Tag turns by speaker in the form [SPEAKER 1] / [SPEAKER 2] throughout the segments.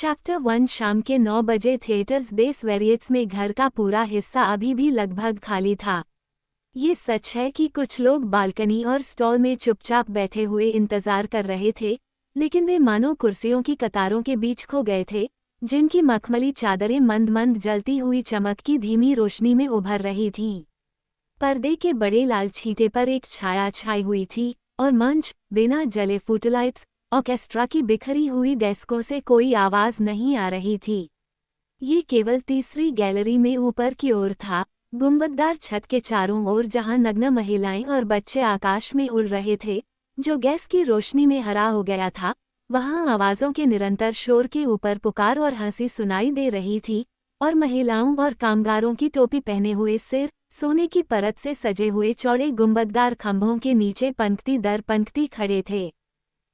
[SPEAKER 1] Chapter 1 शाम के 9 बजे थिएटर्स बेस वेरिएट्स में घर का पूरा हिस्सा अभी भी लगभग खाली था। ये सच है कि कुछ लोग बालकनी और स्टॉल में चुपचाप बैठे हुए इंतजार कर रहे थे, लेकिन वे मानो कुर्सियों की कतारों के बीच खो गए थे, जिनकी मखमली चादरें मंद मंद जलती हुई चमक की धीमी रोशनी में उभर रही थीं। पर्दे के बड़े लाल छींटे पर एक छाया छाई हुई थी और मंच बिना जले फुटलाइट्स, ऑर्केस्ट्रा की बिखरी हुई डेस्कों से कोई आवाज नहीं आ रही थी। ये केवल तीसरी गैलरी में ऊपर की ओर था, गुंबददार छत के चारों ओर, जहां नग्न महिलाएं और बच्चे आकाश में उड़ रहे थे, जो गैस की रोशनी में हरा हो गया था। वहां आवाजों के निरंतर शोर के ऊपर पुकार और हंसी सुनाई दे रही थी, और महिलाओं और कामगारों की टोपी पहने हुए सिर सोने की परत से सजे हुए चौड़े गुंबददार खंभों के नीचे पंक्ति दर पंक्ति खड़े थे।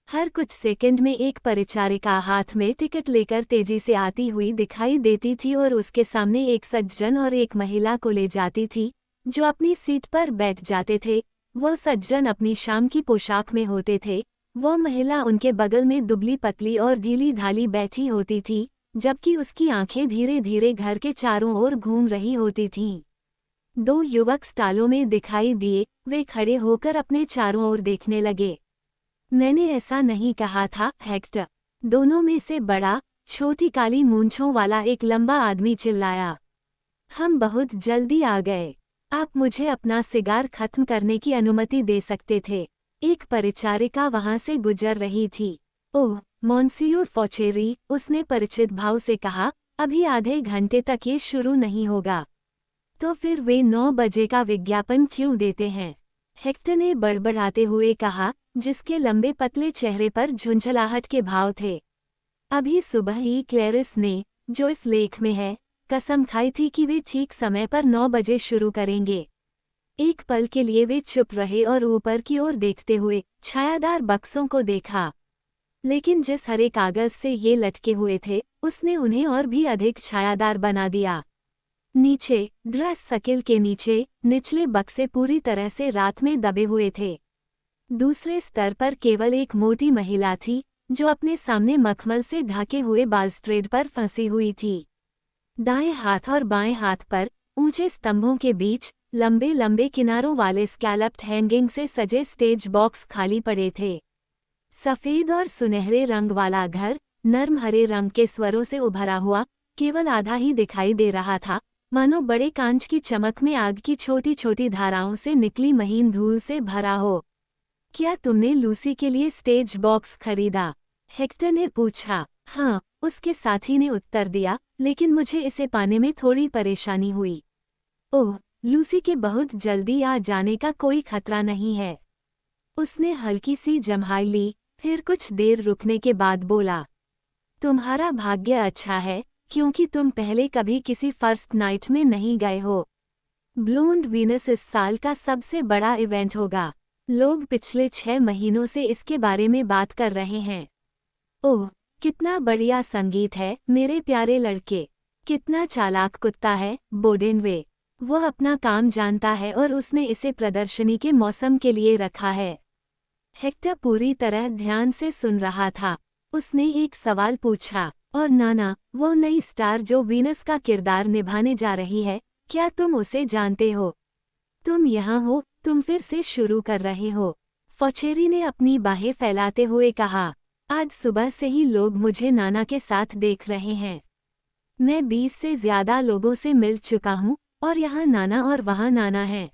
[SPEAKER 1] हर कुछ सेकंड में एक परिचारिका हाथ में टिकट लेकर तेजी से आती हुई दिखाई देती थी और उसके सामने एक सज्जन और एक महिला को ले जाती थी, जो अपनी सीट पर बैठ जाते थे। वो सज्जन अपनी शाम की पोशाक में होते थे, वो महिला उनके बगल में दुबली पतली और ढीली ढाली बैठी होती थी, जबकि उसकी आंखें धीरे धीरे घर के चारों ओर घूम रही होती थीं। 2 युवक स्टालों में दिखाई दिए, वे खड़े होकर अपने चारों ओर देखने लगे। मैंने ऐसा नहीं कहा था, हेक्टर, दोनों में से बड़ा, छोटी काली मूंछों वाला एक लंबा आदमी चिल्लाया। हम बहुत जल्दी आ गए। आप मुझे अपना सिगार खत्म करने की अनुमति दे सकते थे। एक परिचारिका वहां से गुजर रही थी। ओह, मॉन्सियूर फॉचेरी, उसने परिचित भाव से कहा, अभी आधे घंटे तक ये शुरू नहीं होगा। तो फिर वे 9 बजे का विज्ञापन क्यों देते हैं? हेक्टर ने बड़बड़ाते हुए कहा, जिसके लंबे पतले चेहरे पर झुंझलाहट के भाव थे। अभी सुबह ही क्लेरिस ने, जो इस लेख में है, कसम खाई थी कि वे ठीक समय पर 9 बजे शुरू करेंगे। एक पल के लिए वे चुप रहे और ऊपर की ओर देखते हुए छायादार बक्सों को देखा। लेकिन जिस हरे कागज से ये लटके हुए थे, उसने उन्हें और भी अधिक छायादार बना दिया। नीचे, ड्रेस सकिल के नीचे, निचले बक्से पूरी तरह से रात में दबे हुए थे। दूसरे स्तर पर केवल एक मोटी महिला थी, जो अपने सामने मखमल से ढके हुए बालस्ट्रेड पर फंसी हुई थी। दाएं हाथ और बाएं हाथ पर, ऊंचे स्तंभों के बीच, लंबे लंबे किनारों वाले स्कैलप्ड हैंगिंग से सजे स्टेज बॉक्स खाली पड़े थे। सफ़ेद और सुनहरे रंग वाला घर, नर्म हरे रंग के स्वरों से उभरा हुआ, केवल आधा ही दिखाई दे रहा था, मानो बड़े कांच की चमक में आग की छोटी छोटी धाराओं से निकली महीन धूल से भरा हो। क्या तुमने लूसी के लिए स्टेज बॉक्स खरीदा? हेक्टर ने पूछा। हाँ, उसके साथी ने उत्तर दिया, लेकिन मुझे इसे पाने में थोड़ी परेशानी हुई। ओह, लूसी के बहुत जल्दी आ जाने का कोई खतरा नहीं है। उसने हल्की सी जम्हाई ली, फिर कुछ देर रुकने के बाद बोला। तुम्हारा भाग्य अच्छा है, क्योंकि तुम पहले कभी किसी फर्स्ट नाइट में नहीं गए हो। ब्लूंड वीनस इस साल का सबसे बड़ा इवेंट होगा। लोग पिछले 6 महीनों से इसके बारे में बात कर रहे हैं। ओह, कितना बढ़िया संगीत है, मेरे प्यारे लड़के। कितना चालाक कुत्ता है, बोडेनवे। वो अपना काम जानता है और उसने इसे प्रदर्शनी के मौसम के लिए रखा है। हेक्टर पूरी तरह ध्यान से सुन रहा था। उसने एक सवाल पूछा, और नाना, वो नई स्टार जो वीनस का किरदार निभाने जा रही है, क्या तुम उसे जानते हो? तुम यहाँ हो, तुम फिर से शुरू कर रहे हो। फॉचेरी ने अपनी बाहें फैलाते हुए कहा, आज सुबह से ही लोग मुझे नाना के साथ देख रहे हैं। मैं 20 से ज्यादा लोगों से मिल चुका हूँ, और यहाँ नाना और वहाँ नाना है।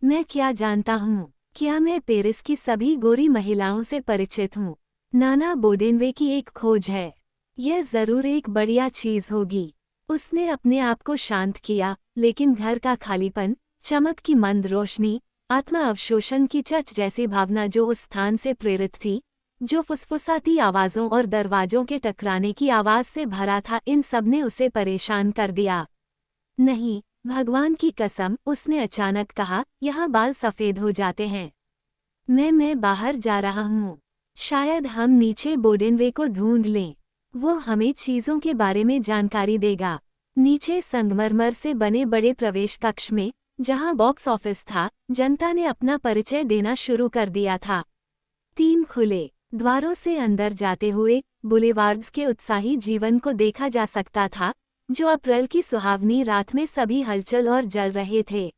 [SPEAKER 1] मैं क्या जानता हूँ? क्या मैं पेरिस की सभी गोरी महिलाओं से परिचित हूँ? नाना बोडेनवे की एक खोज है। यह जरूर एक बढ़िया चीज होगी। उसने अपने आप को शांत किया, लेकिन घर का खालीपन, चमक की मंद रोशनी, आत्मा अवशोषण की चच जैसी भावना जो उस स्थान से प्रेरित थी, जो फुसफुसाती आवाज़ों और दरवाजों के टकराने की आवाज़ से भरा था, इन सब ने उसे परेशान कर दिया। नहीं, भगवान की कसम, उसने अचानक कहा, यहाँ बाल सफ़ेद हो जाते हैं। मैं बाहर जा रहा हूँ। शायद हम नीचे बोडेनवे को ढूंढ लें। वो हमें चीज़ों के बारे में जानकारी देगा। नीचे संगमरमर से बने बड़े प्रवेश कक्ष में, जहां बॉक्स ऑफिस था, जनता ने अपना परिचय देना शुरू कर दिया था। 3 खुले द्वारों से अंदर जाते हुए बुलेवार्ड्स के उत्साही जीवन को देखा जा सकता था, जो अप्रैल की सुहावनी रात में सभी हलचल और जल रहे थे।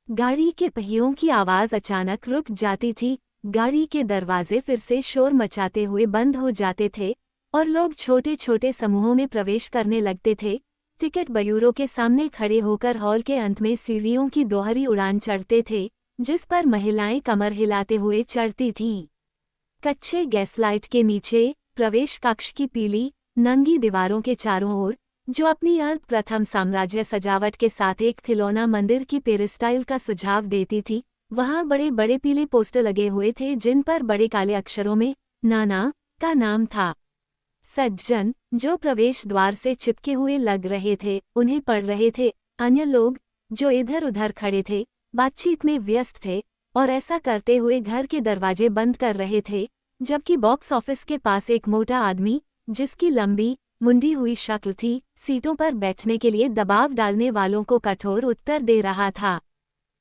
[SPEAKER 1] गाड़ी के पहियों की आवाज़ अचानक रुक जाती थी, गाड़ी के दरवाजे फिर से शोर मचाते हुए बंद हो जाते थे और लोग छोटे छोटे समूहों में प्रवेश करने लगते थे। टिकट ब्यूरो के सामने खड़े होकर हॉल के अंत में सीढ़ियों की दोहरी उड़ान चढ़ते थे, जिस पर महिलाएं कमर हिलाते हुए चढ़ती थीं। कच्चे गैसलाइट के नीचे प्रवेश कक्ष की पीली नंगी दीवारों के चारों ओर, जो अपनी अल्प प्रथम साम्राज्य सजावट के साथ एक खिलौना मंदिर की पेरिस्टाइल का सुझाव देती थी, वहां बड़े बड़े पीले पोस्टर लगे हुए थे जिन पर बड़े काले अक्षरों में नाना का नाम था। सज्जन, जो प्रवेश द्वार से चिपके हुए लग रहे थे, उन्हें पढ़ रहे थे। अन्य लोग, जो इधर उधर खड़े थे, बातचीत में व्यस्त थे और ऐसा करते हुए घर के दरवाजे बंद कर रहे थे, जबकि बॉक्स ऑफिस के पास एक मोटा आदमी, जिसकी लंबी मुंडी हुई शक्ल थी, सीटों पर बैठने के लिए दबाव डालने वालों को कठोर उत्तर दे रहा था।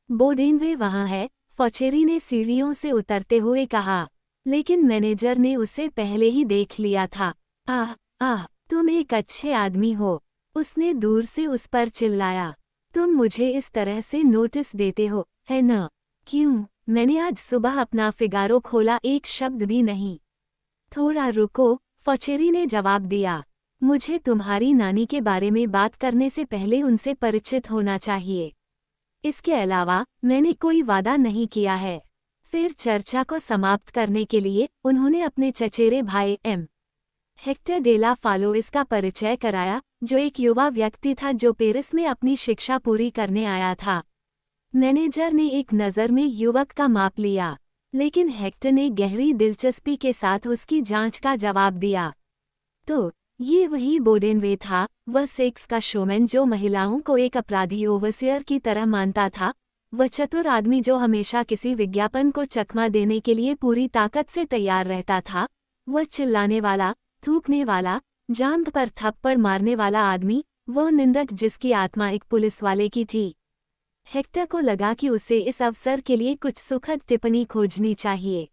[SPEAKER 1] बोडेनवे वहाँ है, फॉचेरी ने सीढ़ियों से उतरते हुए कहा, लेकिन मैनेजर ने उसे पहले ही देख लिया था। आह आह, तुम एक अच्छे आदमी हो, उसने दूर से उस पर चिल्लाया। तुम मुझे इस तरह से नोटिस देते हो, है न? क्यों? मैंने आज सुबह अपना फिगारो खोला, एक शब्द भी नहीं। थोड़ा रुको, फॉचेरी ने जवाब दिया। मुझे तुम्हारी नानी के बारे में बात करने से पहले उनसे परिचित होना चाहिए। इसके अलावा मैंने कोई वादा नहीं किया है। फिर चर्चा को समाप्त करने के लिए उन्होंने अपने चचेरे भाई एम. हेक्टर डेला फालोइस का परिचय कराया, जो एक युवा व्यक्ति था जो पेरिस में अपनी शिक्षा पूरी करने आया था। मैनेजर ने एक नज़र में युवक का माप लिया, लेकिन हेक्टर ने गहरी दिलचस्पी के साथ उसकी जांच का जवाब दिया। तो ये वही बोडेनवे था, वह सेक्स का शोमैन जो महिलाओं को एक अपराधी ओवरसियर की तरह मानता था, वह चतुर आदमी जो हमेशा किसी विज्ञापन को चकमा देने के लिए पूरी ताकत से तैयार रहता था, वह चिल्लाने वाला, थूकने वाला, जांघ पर थप्पड़ मारने वाला आदमी, वह निंदक जिसकी आत्मा एक पुलिस वाले की थी। हेक्टर को लगा कि उसे इस अवसर के लिए कुछ सुखद टिप्पणी खोजनी चाहिए।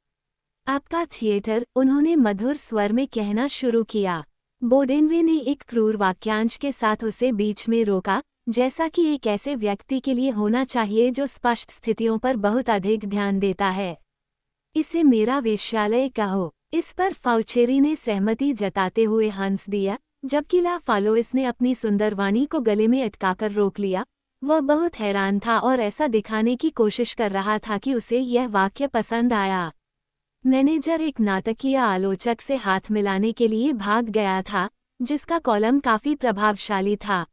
[SPEAKER 1] आपका थिएटर, उन्होंने मधुर स्वर में कहना शुरू किया। बोडेनवे ने एक क्रूर वाक्यांश के साथ उसे बीच में रोका, जैसा कि एक ऐसे व्यक्ति के लिए होना चाहिए जो स्पष्ट स्थितियों पर बहुत अधिक ध्यान देता है। इसे मेरा वेश्यालय कहो। इस पर फाउचेरी ने सहमति जताते हुए हंस दिया, जबकि ला फालोइस ने अपनी सुंदर वाणी को गले में अटकाकर रोक लिया। वह बहुत हैरान था और ऐसा दिखाने की कोशिश कर रहा था कि उसे यह वाक्य पसंद आया। मैनेजर एक नाटकीय आलोचक से हाथ मिलाने के लिए भाग गया था, जिसका कॉलम काफी प्रभावशाली था।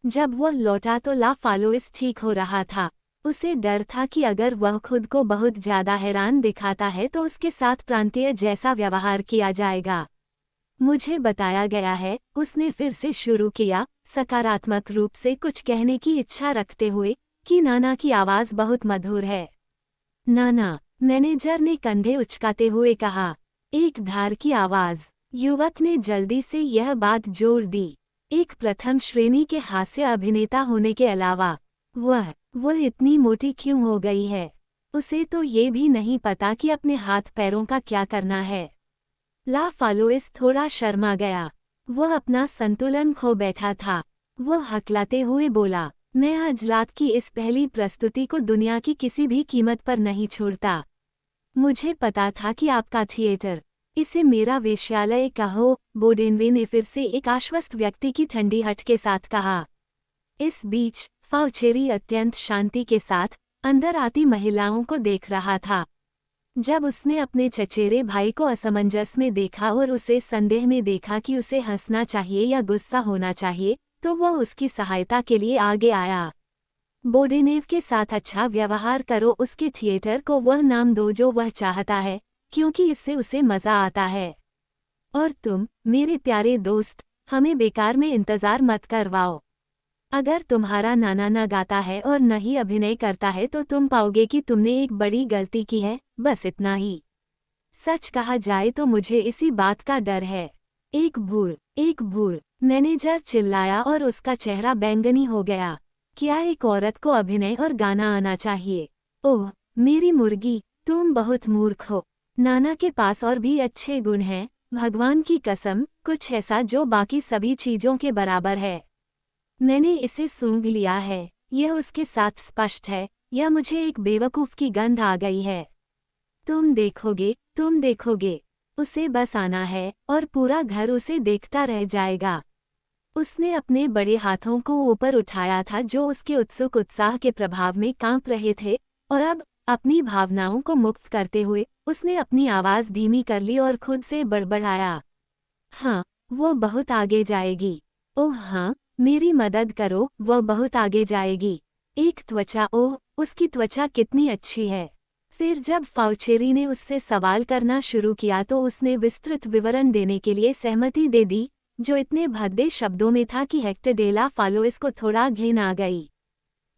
[SPEAKER 1] जब वह लौटा तो ला फालोइस ठीक हो रहा था। उसे डर था कि अगर वह खुद को बहुत ज्यादा हैरान दिखाता है तो उसके साथ प्रांतीय जैसा व्यवहार किया जाएगा। मुझे बताया गया है, उसने फिर से शुरू किया, सकारात्मक रूप से कुछ कहने की इच्छा रखते हुए, कि नाना की आवाज़ बहुत मधुर है। नाना, मैनेजर ने कंधे उचकाते हुए कहा। एक धार की आवाज़। युवक ने जल्दी से यह बात जोड़ दी। एक प्रथम श्रेणी के हास्य अभिनेता होने के अलावा वह इतनी मोटी क्यों हो गई है? उसे तो ये भी नहीं पता कि अपने हाथ पैरों का क्या करना है। ला फालोइस थोड़ा शर्मा गया। वह अपना संतुलन खो बैठा था। वह हकलाते हुए बोला, मैं आज रात की इस पहली प्रस्तुति को दुनिया की किसी भी कीमत पर नहीं छोड़ता। मुझे पता था कि आपका थिएटर, इसे मेरा वेश्यालय कहो, बोडेनवे ने फिर से एक आश्वस्त व्यक्ति की ठंडी हट के साथ कहा। इस बीच फाउचेरी अत्यंत शांति के साथ अंदर आती महिलाओं को देख रहा था। जब उसने अपने चचेरे भाई को असमंजस में देखा और उसे संदेह में देखा कि उसे हंसना चाहिए या गुस्सा होना चाहिए, तो वह उसकी सहायता के लिए आगे आया। बोडेनेव के साथ अच्छा व्यवहार करो, उसके थिएटर को वह नाम दो जो वह चाहता है, क्योंकि इससे उसे मज़ा आता है। और तुम, मेरे प्यारे दोस्त, हमें बेकार में इंतज़ार मत करवाओ। अगर तुम्हारा नाना न गाता है और न ही अभिनय करता है तो तुम पाओगे कि तुमने एक बड़ी गलती की है, बस इतना ही। सच कहा जाए तो मुझे इसी बात का डर है। एक भूल, मैनेजर चिल्लाया और उसका चेहरा बैंगनी हो गया। क्या एक औरत को अभिनय और गाना आना चाहिए? ओह, मेरी मुर्गी, तुम बहुत मूर्ख हो। नाना के पास और भी अच्छे गुण हैं, भगवान की कसम, कुछ ऐसा जो बाकी सभी चीजों के बराबर है। मैंने इसे सूंघ लिया है, यह उसके साथ स्पष्ट है, या मुझे एक बेवकूफ की गंध आ गई है। तुम देखोगे, उसे बस आना है और पूरा घर उसे देखता रह जाएगा। उसने अपने बड़े हाथों को ऊपर उठाया था जो उसके उत्सुक उत्साह के प्रभाव में कांप रहे थे, और अब अपनी भावनाओं को मुक्त करते हुए उसने अपनी आवाज धीमी कर ली और खुद से बड़बड़ाया, हाँ, वो बहुत आगे जाएगी। ओह हाँ, मेरी मदद करो, वो बहुत आगे जाएगी। एक त्वचा, ओह, उसकी त्वचा कितनी अच्छी है। फिर जब फाउचेरी ने उससे सवाल करना शुरू किया तो उसने विस्तृत विवरण देने के लिए सहमति दे दी, जो इतने भद्दे शब्दों में था कि हेक्टर डेला फालोइस को थोड़ा घिन आ गई।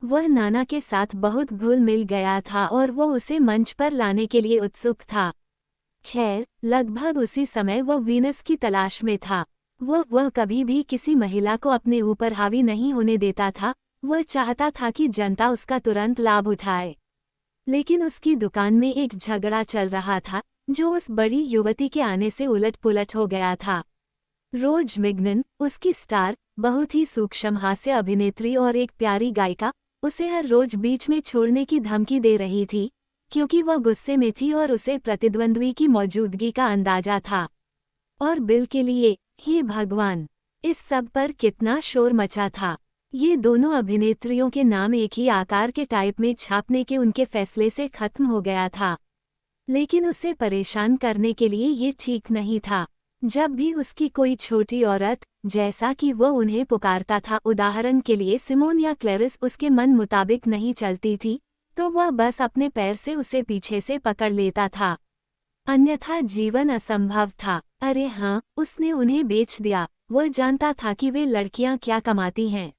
[SPEAKER 1] वह नाना के साथ बहुत घुल मिल गया था और वो उसे मंच पर लाने के लिए उत्सुक था। खैर, लगभग उसी समय वह वीनस की तलाश में था। वह कभी भी किसी महिला को अपने ऊपर हावी नहीं होने देता था। वह चाहता था कि जनता उसका तुरंत लाभ उठाए। लेकिन उसकी दुकान में एक झगड़ा चल रहा था, जो उस बड़ी युवती के आने से उलट-पुलट हो गया था। रोज मिग्नन, उसकी स्टार, बहुत ही सूक्ष्म हास्य अभिनेत्री और एक प्यारी गायिका, उसे हर रोज बीच में छोड़ने की धमकी दे रही थी, क्योंकि वह गुस्से में थी और उसे प्रतिद्वंद्वी की मौजूदगी का अंदाजा था। और बिल के लिए, हे भगवान, इस सब पर कितना शोर मचा था। ये दोनों अभिनेत्रियों के नाम एक ही आकार के टाइप में छापने के उनके फैसले से खत्म हो गया था। लेकिन उसे परेशान करने के लिए ये ठीक नहीं था। जब भी उसकी कोई छोटी औरत, जैसा कि वह उन्हें पुकारता था, उदाहरण के लिए सिमोन या क्लेरिस, उसके मन मुताबिक नहीं चलती थी, तो वह बस अपने पैर से उसे पीछे से पकड़ लेता था। अन्यथा जीवन असंभव था। अरे हाँ, उसने उन्हें बेच दिया। वह जानता था कि वे लड़कियां क्या कमाती हैं।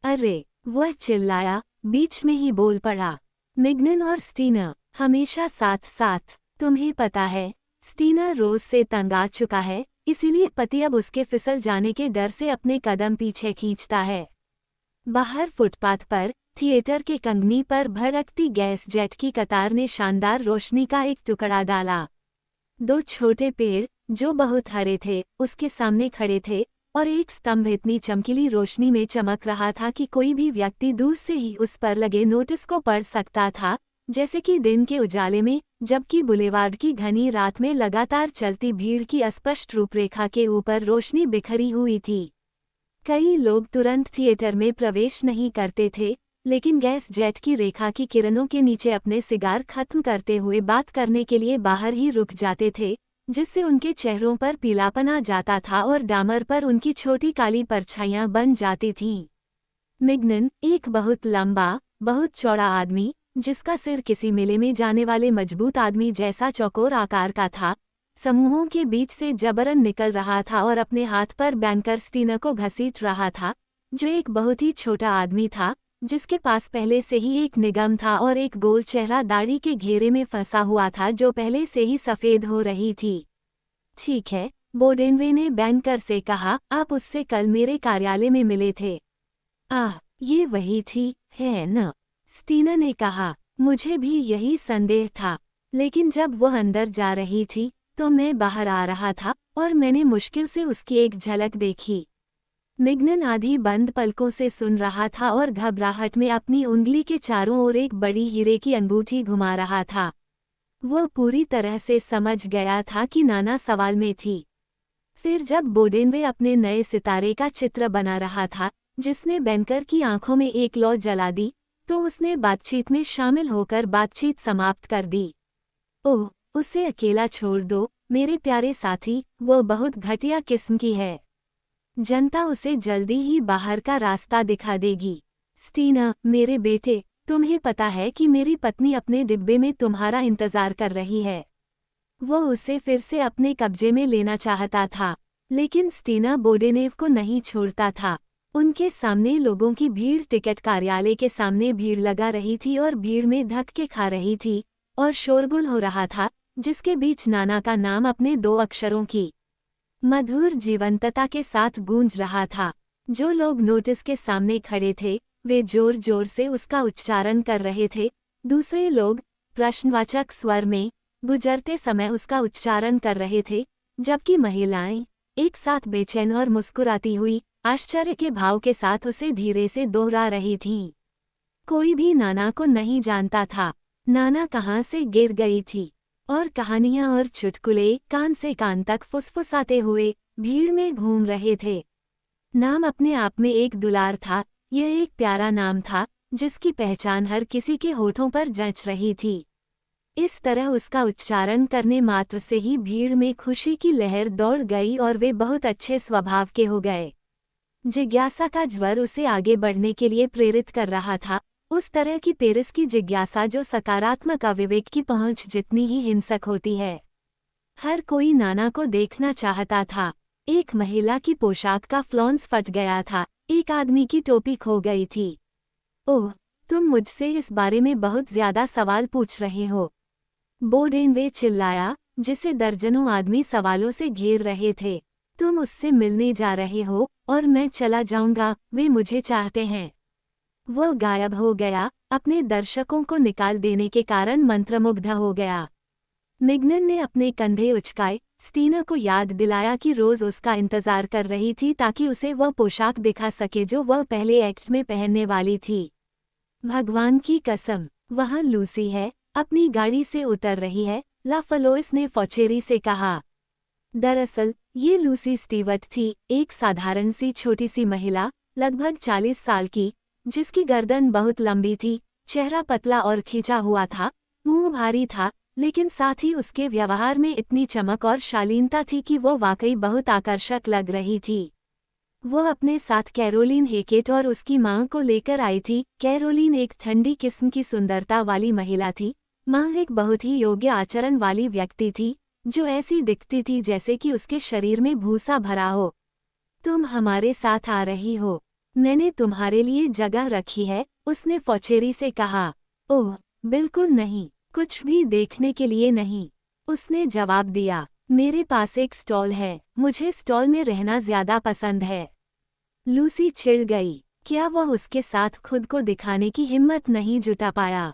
[SPEAKER 1] अरे, वह चिल्लाया, बीच में ही बोल पड़ा। मिग्नन और स्टीना हमेशा साथ साथ। तुम्हें पता है, स्टीना रोज से तंग आ चुका है, इसीलिए पति अब उसके फिसल जाने के डर से अपने कदम पीछे खींचता है। बाहर फुटपाथ पर, थिएटर के कंगनी पर भड़कती गैस जेट की कतार ने शानदार रोशनी का एक टुकड़ा डाला। दो छोटे पेड़, जो बहुत हरे थे, उसके सामने खड़े थे, और एक स्तंभ इतनी चमकीली रोशनी में चमक रहा था कि कोई भी व्यक्ति दूर से ही उस पर लगे नोटिस को पढ़ सकता था, जैसे कि दिन के उजाले में, जबकि बुलेवार्ड की घनी रात में लगातार चलती भीड़ की अस्पष्ट रूपरेखा के ऊपर रोशनी बिखरी हुई थी। कई लोग तुरंत थिएटर में प्रवेश नहीं करते थे, लेकिन गैस जेट की रेखा की किरणों के नीचे अपने सिगार खत्म करते हुए बात करने के लिए बाहर ही रुक जाते थे, जिससे उनके चेहरों पर पीलापन आ जाता था और डामर पर उनकी छोटी काली परछाइयां बन जाती थीं। मिग्नन, एक बहुत लंबा, बहुत चौड़ा आदमी, जिसका सिर किसी मेले में जाने वाले मजबूत आदमी जैसा चौकोर आकार का था, समूहों के बीच से जबरन निकल रहा था और अपने हाथ पर बैंकर स्टीना को घसीट रहा था, जो एक बहुत ही छोटा आदमी था, जिसके पास पहले से ही एक निगम था और एक गोल चेहरा दाढ़ी के घेरे में फंसा हुआ था जो पहले से ही सफ़ेद हो रही थी। ठीक है, बोडेनवे ने बैंकर से कहा, आप उससे कल मेरे कार्यालय में मिले थे। आह, ये वही थी, है न? स्टीना ने कहा, मुझे भी यही संदेह था, लेकिन जब वह अंदर जा रही थी, तो मैं बाहर आ रहा था, और मैंने मुश्किल से उसकी एक झलक देखी। मिग्नन आधी बंद पलकों से सुन रहा था और घबराहट में अपनी उंगली के चारों ओर एक बड़ी हीरे की अंगूठी घुमा रहा था। वह पूरी तरह से समझ गया था कि नाना सवाल में थी। फिर जब बोडेनवे अपने नए सितारे का चित्र बना रहा था, जिसने बैंकर की आंखों में एक लौ जला दी, तो उसने बातचीत में शामिल होकर बातचीत समाप्त कर दी। ओह, उसे अकेला छोड़ दो, मेरे प्यारे साथी, वह बहुत घटिया किस्म की है। जनता उसे जल्दी ही बाहर का रास्ता दिखा देगी। स्टीना, मेरे बेटे, तुम्हें पता है कि मेरी पत्नी अपने डिब्बे में तुम्हारा इंतजार कर रही है। वो उसे फिर से अपने कब्जे में लेना चाहता था, लेकिन स्टीना बोडेनेव को नहीं छोड़ता था। उनके सामने लोगों की भीड़ टिकट कार्यालय के सामने भीड़ लगा रही थी और भीड़ में धक्के खा रही थी, और शोरगुल हो रहा था, जिसके बीच नाना का नाम अपने 2 अक्षरों की मधुर जीवंतता के साथ गूंज रहा था। जो लोग नोटिस के सामने खड़े थे, वे जोर जोर से उसका उच्चारण कर रहे थे। दूसरे लोग प्रश्नवाचक स्वर में, गुजरते समय उसका उच्चारण कर रहे थे, जबकि महिलाएं एक साथ बेचैन और मुस्कुराती हुई आश्चर्य के भाव के साथ उसे धीरे से दोहरा रही थीं। कोई भी नाना को नहीं जानता था नाना कहाँ से गिर गई थी, और कहानियां और चुटकुले कान से कान तक फुसफुसाते हुए भीड़ में घूम रहे थे। नाम अपने आप में एक दुलार था, यह एक प्यारा नाम था जिसकी पहचान हर किसी के होठों पर जच रही थी। इस तरह उसका उच्चारण करने मात्र से ही भीड़ में खुशी की लहर दौड़ गई और वे बहुत अच्छे स्वभाव के हो गए। जिज्ञासा का ज्वर उसे आगे बढ़ने के लिए प्रेरित कर रहा था, उस तरह की पेरिस की जिज्ञासा जो सकारात्मक अविवेक की पहुंच जितनी ही हिंसक होती है। हर कोई नाना को देखना चाहता था। एक महिला की पोशाक का फ्लॉन्स फट गया था, एक आदमी की टोपी खो गई थी। ओह, तुम मुझसे इस बारे में बहुत ज्यादा सवाल पूछ रहे हो, बोडेनवे चिल्लाया, जिसे दर्जनों आदमी सवालों से घेर रहे थे। तुम उससे मिलने जा रहे हो और मैं चला जाऊंगा, वे मुझे चाहते हैं। वह गायब हो गया, अपने दर्शकों को निकाल देने के कारण मंत्रमुग्ध हो गया। मिग्नन ने अपने कंधे उचकाए, स्टीना को याद दिलाया कि रोज उसका इंतजार कर रही थी ताकि उसे वह पोशाक दिखा सके जो वह पहले एक्ट में पहनने वाली थी। भगवान की कसम, वहाँ लूसी है, अपनी गाड़ी से उतर रही है, ला फलोइस ने फॉचेरी से कहा। दरअसल ये लूसी स्टीवर्ट थी, एक साधारण सी छोटी सी महिला, लगभग 40 साल की, जिसकी गर्दन बहुत लंबी थी, चेहरा पतला और खींचा हुआ था, मुंह भारी था, लेकिन साथ ही उसके व्यवहार में इतनी चमक और शालीनता थी कि वो वाकई बहुत आकर्षक लग रही थी। वह अपने साथ कैरोलिन हेकेट और उसकी मां को लेकर आई थी। कैरोलिन एक ठंडी किस्म की सुंदरता वाली महिला थी, मां एक बहुत ही योग्य आचरण वाली व्यक्ति थी, जो ऐसी दिखती थी जैसे कि उसके शरीर में भूसा भरा हो। तुम हमारे साथ आ रही हो, मैंने तुम्हारे लिए जगह रखी है, उसने फॉचेरी से कहा। ओह, बिल्कुल नहीं, कुछ भी देखने के लिए नहीं, उसने जवाब दिया। मेरे पास एक स्टॉल है, मुझे स्टॉल में रहना ज्यादा पसंद है। लूसी चिढ़ गई, क्या वह उसके साथ खुद को दिखाने की हिम्मत नहीं जुटा पाया।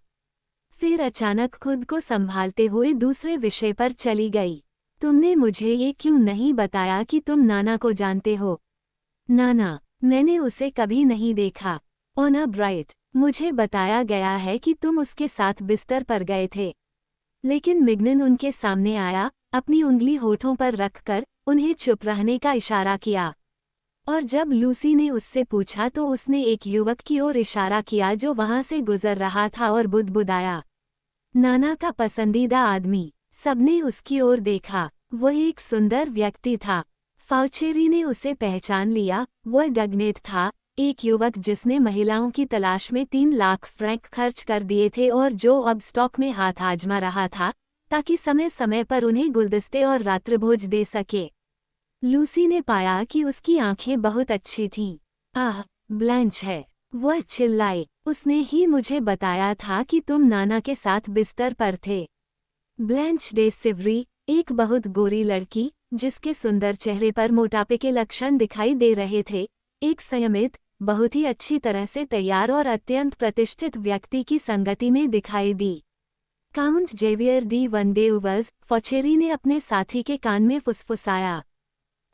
[SPEAKER 1] फिर अचानक खुद को संभालते हुए दूसरे विषय पर चली गई। तुमने मुझे ये क्यों नहीं बताया कि तुम नाना को जानते हो? नाना, मैंने उसे कभी नहीं देखा। ओना ब्राइट, मुझे बताया गया है कि तुम उसके साथ बिस्तर पर गए थे। लेकिन मिग्नन उनके सामने आया, अपनी उंगली होठों पर रखकर उन्हें चुप रहने का इशारा किया। और जब लूसी ने उससे पूछा तो उसने एक युवक की ओर इशारा किया जो वहां से गुजर रहा था और बुदबुदाया, नाना का पसंदीदा आदमी। सबने उसकी ओर देखा, वह एक सुंदर व्यक्ति था। फाउचेरी ने उसे पहचान लिया, वह डगनेट था, एक युवक जिसने महिलाओं की तलाश में 3 लाख फ्रैंक खर्च कर दिए थे और जो अब स्टॉक में हाथ आजमा रहा था ताकि समय समय पर उन्हें गुलदस्ते और रात्रिभोज दे सके। लूसी ने पाया कि उसकी आंखें बहुत अच्छी थीं। आह, ब्लैंच है, वह चिल्लाई, उसने ही मुझे बताया था कि तुम नाना के साथ बिस्तर पर थे। ब्लैंच डे सिवरी, एक बहुत गोरी लड़की, जिसके सुंदर चेहरे पर मोटापे के लक्षण दिखाई दे रहे थे, एक संयमित, बहुत ही अच्छी तरह से तैयार और अत्यंत प्रतिष्ठित व्यक्ति की संगति में दिखाई दी। काउंट जेवियर डी वनडेउवर्स, फॉचेरी ने अपने साथी के कान में फुसफुसाया।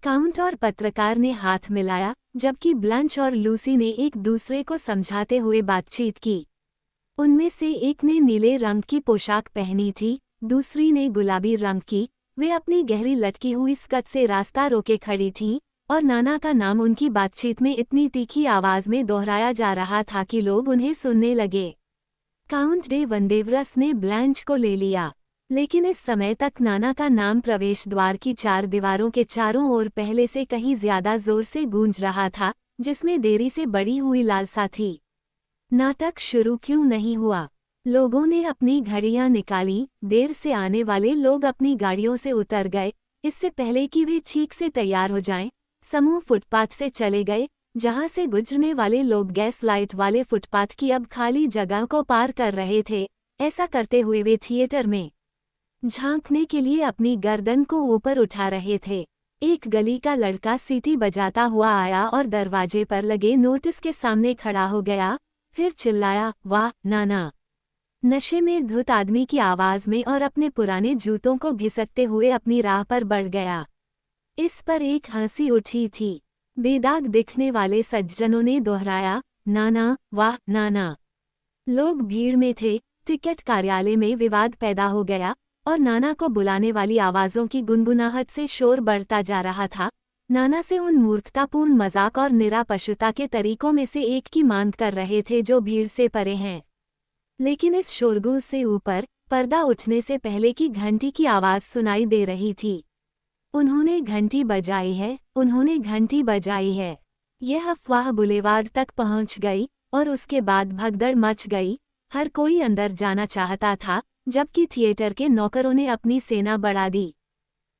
[SPEAKER 1] काउंट और पत्रकार ने हाथ मिलाया, जबकि ब्लैंच और लूसी ने एक दूसरे को समझाते हुए बातचीत की। उनमें से एक ने नीले रंग की पोशाक पहनी थी, दूसरी ने गुलाबी रंग की। वे अपनी गहरी लटकी हुई स्कर्ट से रास्ता रोके खड़ी थीं, और नाना का नाम उनकी बातचीत में इतनी तीखी आवाज में दोहराया जा रहा था कि लोग उन्हें सुनने लगे। काउंट डे वनडेवरस ने ब्लैंच को ले लिया, लेकिन इस समय तक नाना का नाम प्रवेश द्वार की 4 दीवारों के चारों ओर पहले से कहीं ज्यादा जोर से गूंज रहा था, जिसमें देरी से बढ़ी हुई लालसा थी। नाटक शुरू क्यों नहीं हुआ? लोगों ने अपनी घड़ियां निकाली, देर से आने वाले लोग अपनी गाड़ियों से उतर गए, इससे पहले कि वे ठीक से तैयार हो जाएं। समूह फुटपाथ से चले गए, जहां से गुजरने वाले लोग गैस लाइट वाले फुटपाथ की अब खाली जगह को पार कर रहे थे। ऐसा करते हुए वे थिएटर में झांकने के लिए अपनी गर्दन को ऊपर उठा रहे थे। एक गली का लड़का सीटी बजाता हुआ आया और दरवाजे पर लगे नोटिस के सामने खड़ा हो गया, फिर चिल्लाया, वाह नाना, नशे में धुत आदमी की आवाज में और अपने पुराने जूतों को घिसकते हुए अपनी राह पर बढ़ गया। इस पर एक हंसी उठी थी। बेदाग दिखने वाले सज्जनों ने दोहराया, नाना, वाह नाना। लोग भीड़ में थे। टिकट कार्यालय में विवाद पैदा हो गया और नाना को बुलाने वाली आवाजों की गुनगुनाहट से शोर बढ़ता जा रहा था। नाना से उन मूर्खतापूर्ण मजाक और निरापशुता के तरीकों में से एक की मांग कर रहे थे जो भीड़ से परे हैं। लेकिन इस शोरगुल से ऊपर पर्दा उठने से पहले की घंटी की आवाज सुनाई दे रही थी। उन्होंने घंटी बजाई है, उन्होंने घंटी बजाई है। यह अफवाह बुलेवार्ड तक पहुंच गई और उसके बाद भगदड़ मच गई। हर कोई अंदर जाना चाहता था, जबकि थिएटर के नौकरों ने अपनी सेना बढ़ा दी।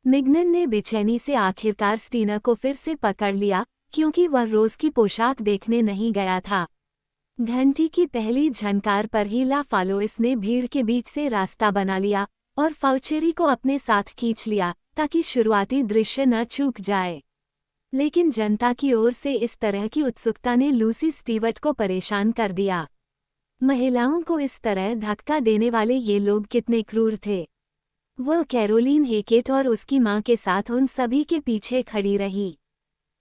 [SPEAKER 1] मिग्नन ने बेचैनी से आखिरकार स्टीना को फिर से पकड़ लिया, क्योंकि वह रोज की पोशाक देखने नहीं गया था। घंटी की पहली झनकार पर ही ला फालोइस ने भीड़ के बीच से रास्ता बना लिया और फाउचेरी को अपने साथ खींच लिया ताकि शुरुआती दृश्य न चूक जाए। लेकिन जनता की ओर से इस तरह की उत्सुकता ने लूसी स्टीवर्ट को परेशान कर दिया। महिलाओं को इस तरह धक्का देने वाले ये लोग कितने क्रूर थे। वह कैरोलीन हेकेट और उसकी मां के साथ उन सभी के पीछे खड़ी रही।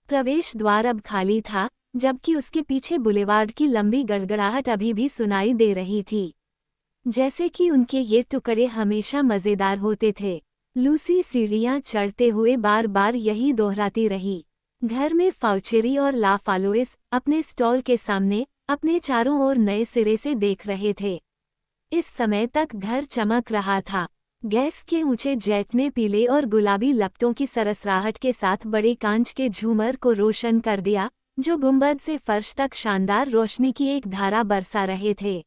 [SPEAKER 1] प्रवेश द्वार अब खाली था, जबकि उसके पीछे बुलेवार्ड की लंबी गड़गड़ाहट अभी भी सुनाई दे रही थी। जैसे कि उनके ये टुकड़े हमेशा मजेदार होते थे। लूसी सीढ़ियां चढ़ते हुए बार बार यही दोहराती रही। घर में फाउचेरी और ला फालोइस अपने स्टॉल के सामने अपने चारों ओर नए सिरे से देख रहे थे। इस समय तक घर चमक रहा था। गैस के ऊंचे जेट ने पीले और गुलाबी लपटों की सरसराहट के साथ बड़े कांच के झूमर को रोशन कर दिया, जो गुंबद से फर्श तक शानदार रोशनी की एक धारा बरसा रहे थे।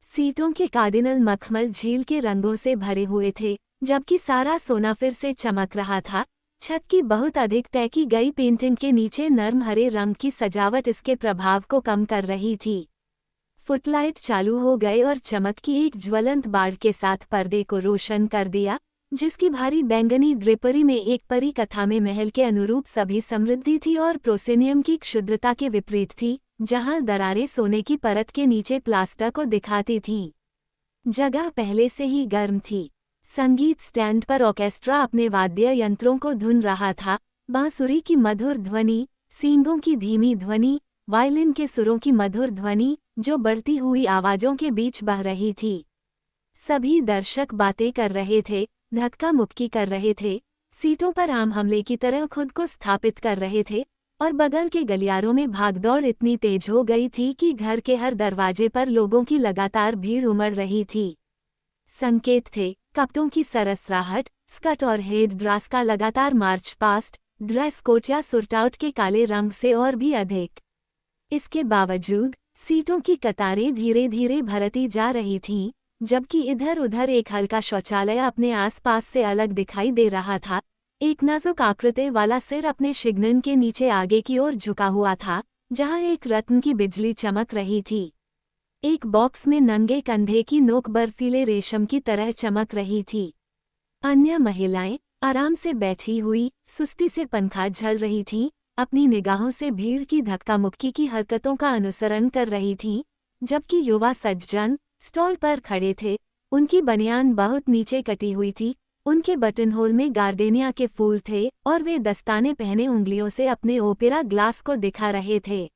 [SPEAKER 1] सीटों के कार्डिनल मखमल झील के रंगों से भरे हुए थे, जबकि सारा सोना फिर से चमक रहा था। छत की बहुत अधिक तय की गई पेंटिंग के नीचे नर्म हरे रंग की सजावट इसके प्रभाव को कम कर रही थी। फुटलाइट चालू हो गए और चमक की एक ज्वलंत बाढ़ के साथ पर्दे को रोशन कर दिया, जिसकी भारी बैंगनी ड्रेपरी में एक परी कथा में महल के अनुरूप सभी समृद्धि थी और प्रोसेनियम की क्षुद्रता के विपरीत थी, जहां दरारें सोने की परत के नीचे प्लास्टर को दिखाती थीं। जगह पहले से ही गर्म थी। संगीत स्टैंड पर ऑर्केस्ट्रा अपने वाद्य यंत्रों को धुन रहा था। बांसुरी की मधुर ध्वनि, सींगों की धीमी ध्वनि, वायलिन के सुरों की मधुर ध्वनि, जो बढ़ती हुई आवाजों के बीच बह रही थी। सभी दर्शक बातें कर रहे थे, धक्का मुक्की कर रहे थे, सीटों पर आम हमले की तरह खुद को स्थापित कर रहे थे, और बगल के गलियारों में भागदौड़ इतनी तेज हो गई थी कि घर के हर दरवाजे पर लोगों की लगातार भीड़ उमड़ रही थी। संकेत थे, कपड़ों की सरसराहट, स्कर्ट और हेड ड्रेस का लगातार मार्च पास्ट, ड्रेस कोट या सुरटाउट के काले रंग से और भी अधिक। इसके बावजूद सीटों की कतारें धीरे धीरे भरती जा रही थीं, जबकि इधर उधर एक हल्का शौचालय अपने आसपास से अलग दिखाई दे रहा था। एक नाजुक आकृति वाला सिर अपने शिगनन के नीचे आगे की ओर झुका हुआ था, जहां एक रत्न की बिजली चमक रही थी। एक बॉक्स में नंगे कंधे की नोक बर्फीले रेशम की तरह चमक रही थी। अन्य महिलाएं आराम से बैठी हुई, सुस्ती से पंखा झल रही थीं, अपनी निगाहों से भीड़ की धक्का मुक्की की हरकतों का अनुसरण कर रही थीं, जबकि युवा सज्जन स्टॉल पर खड़े थे। उनकी बनियान बहुत नीचे कटी हुई थी, उनके बटनहोल में गार्डेनिया के फूल थे और वे दस्ताने पहने उंगलियों से अपने ओपेरा ग्लास को दिखा रहे थे।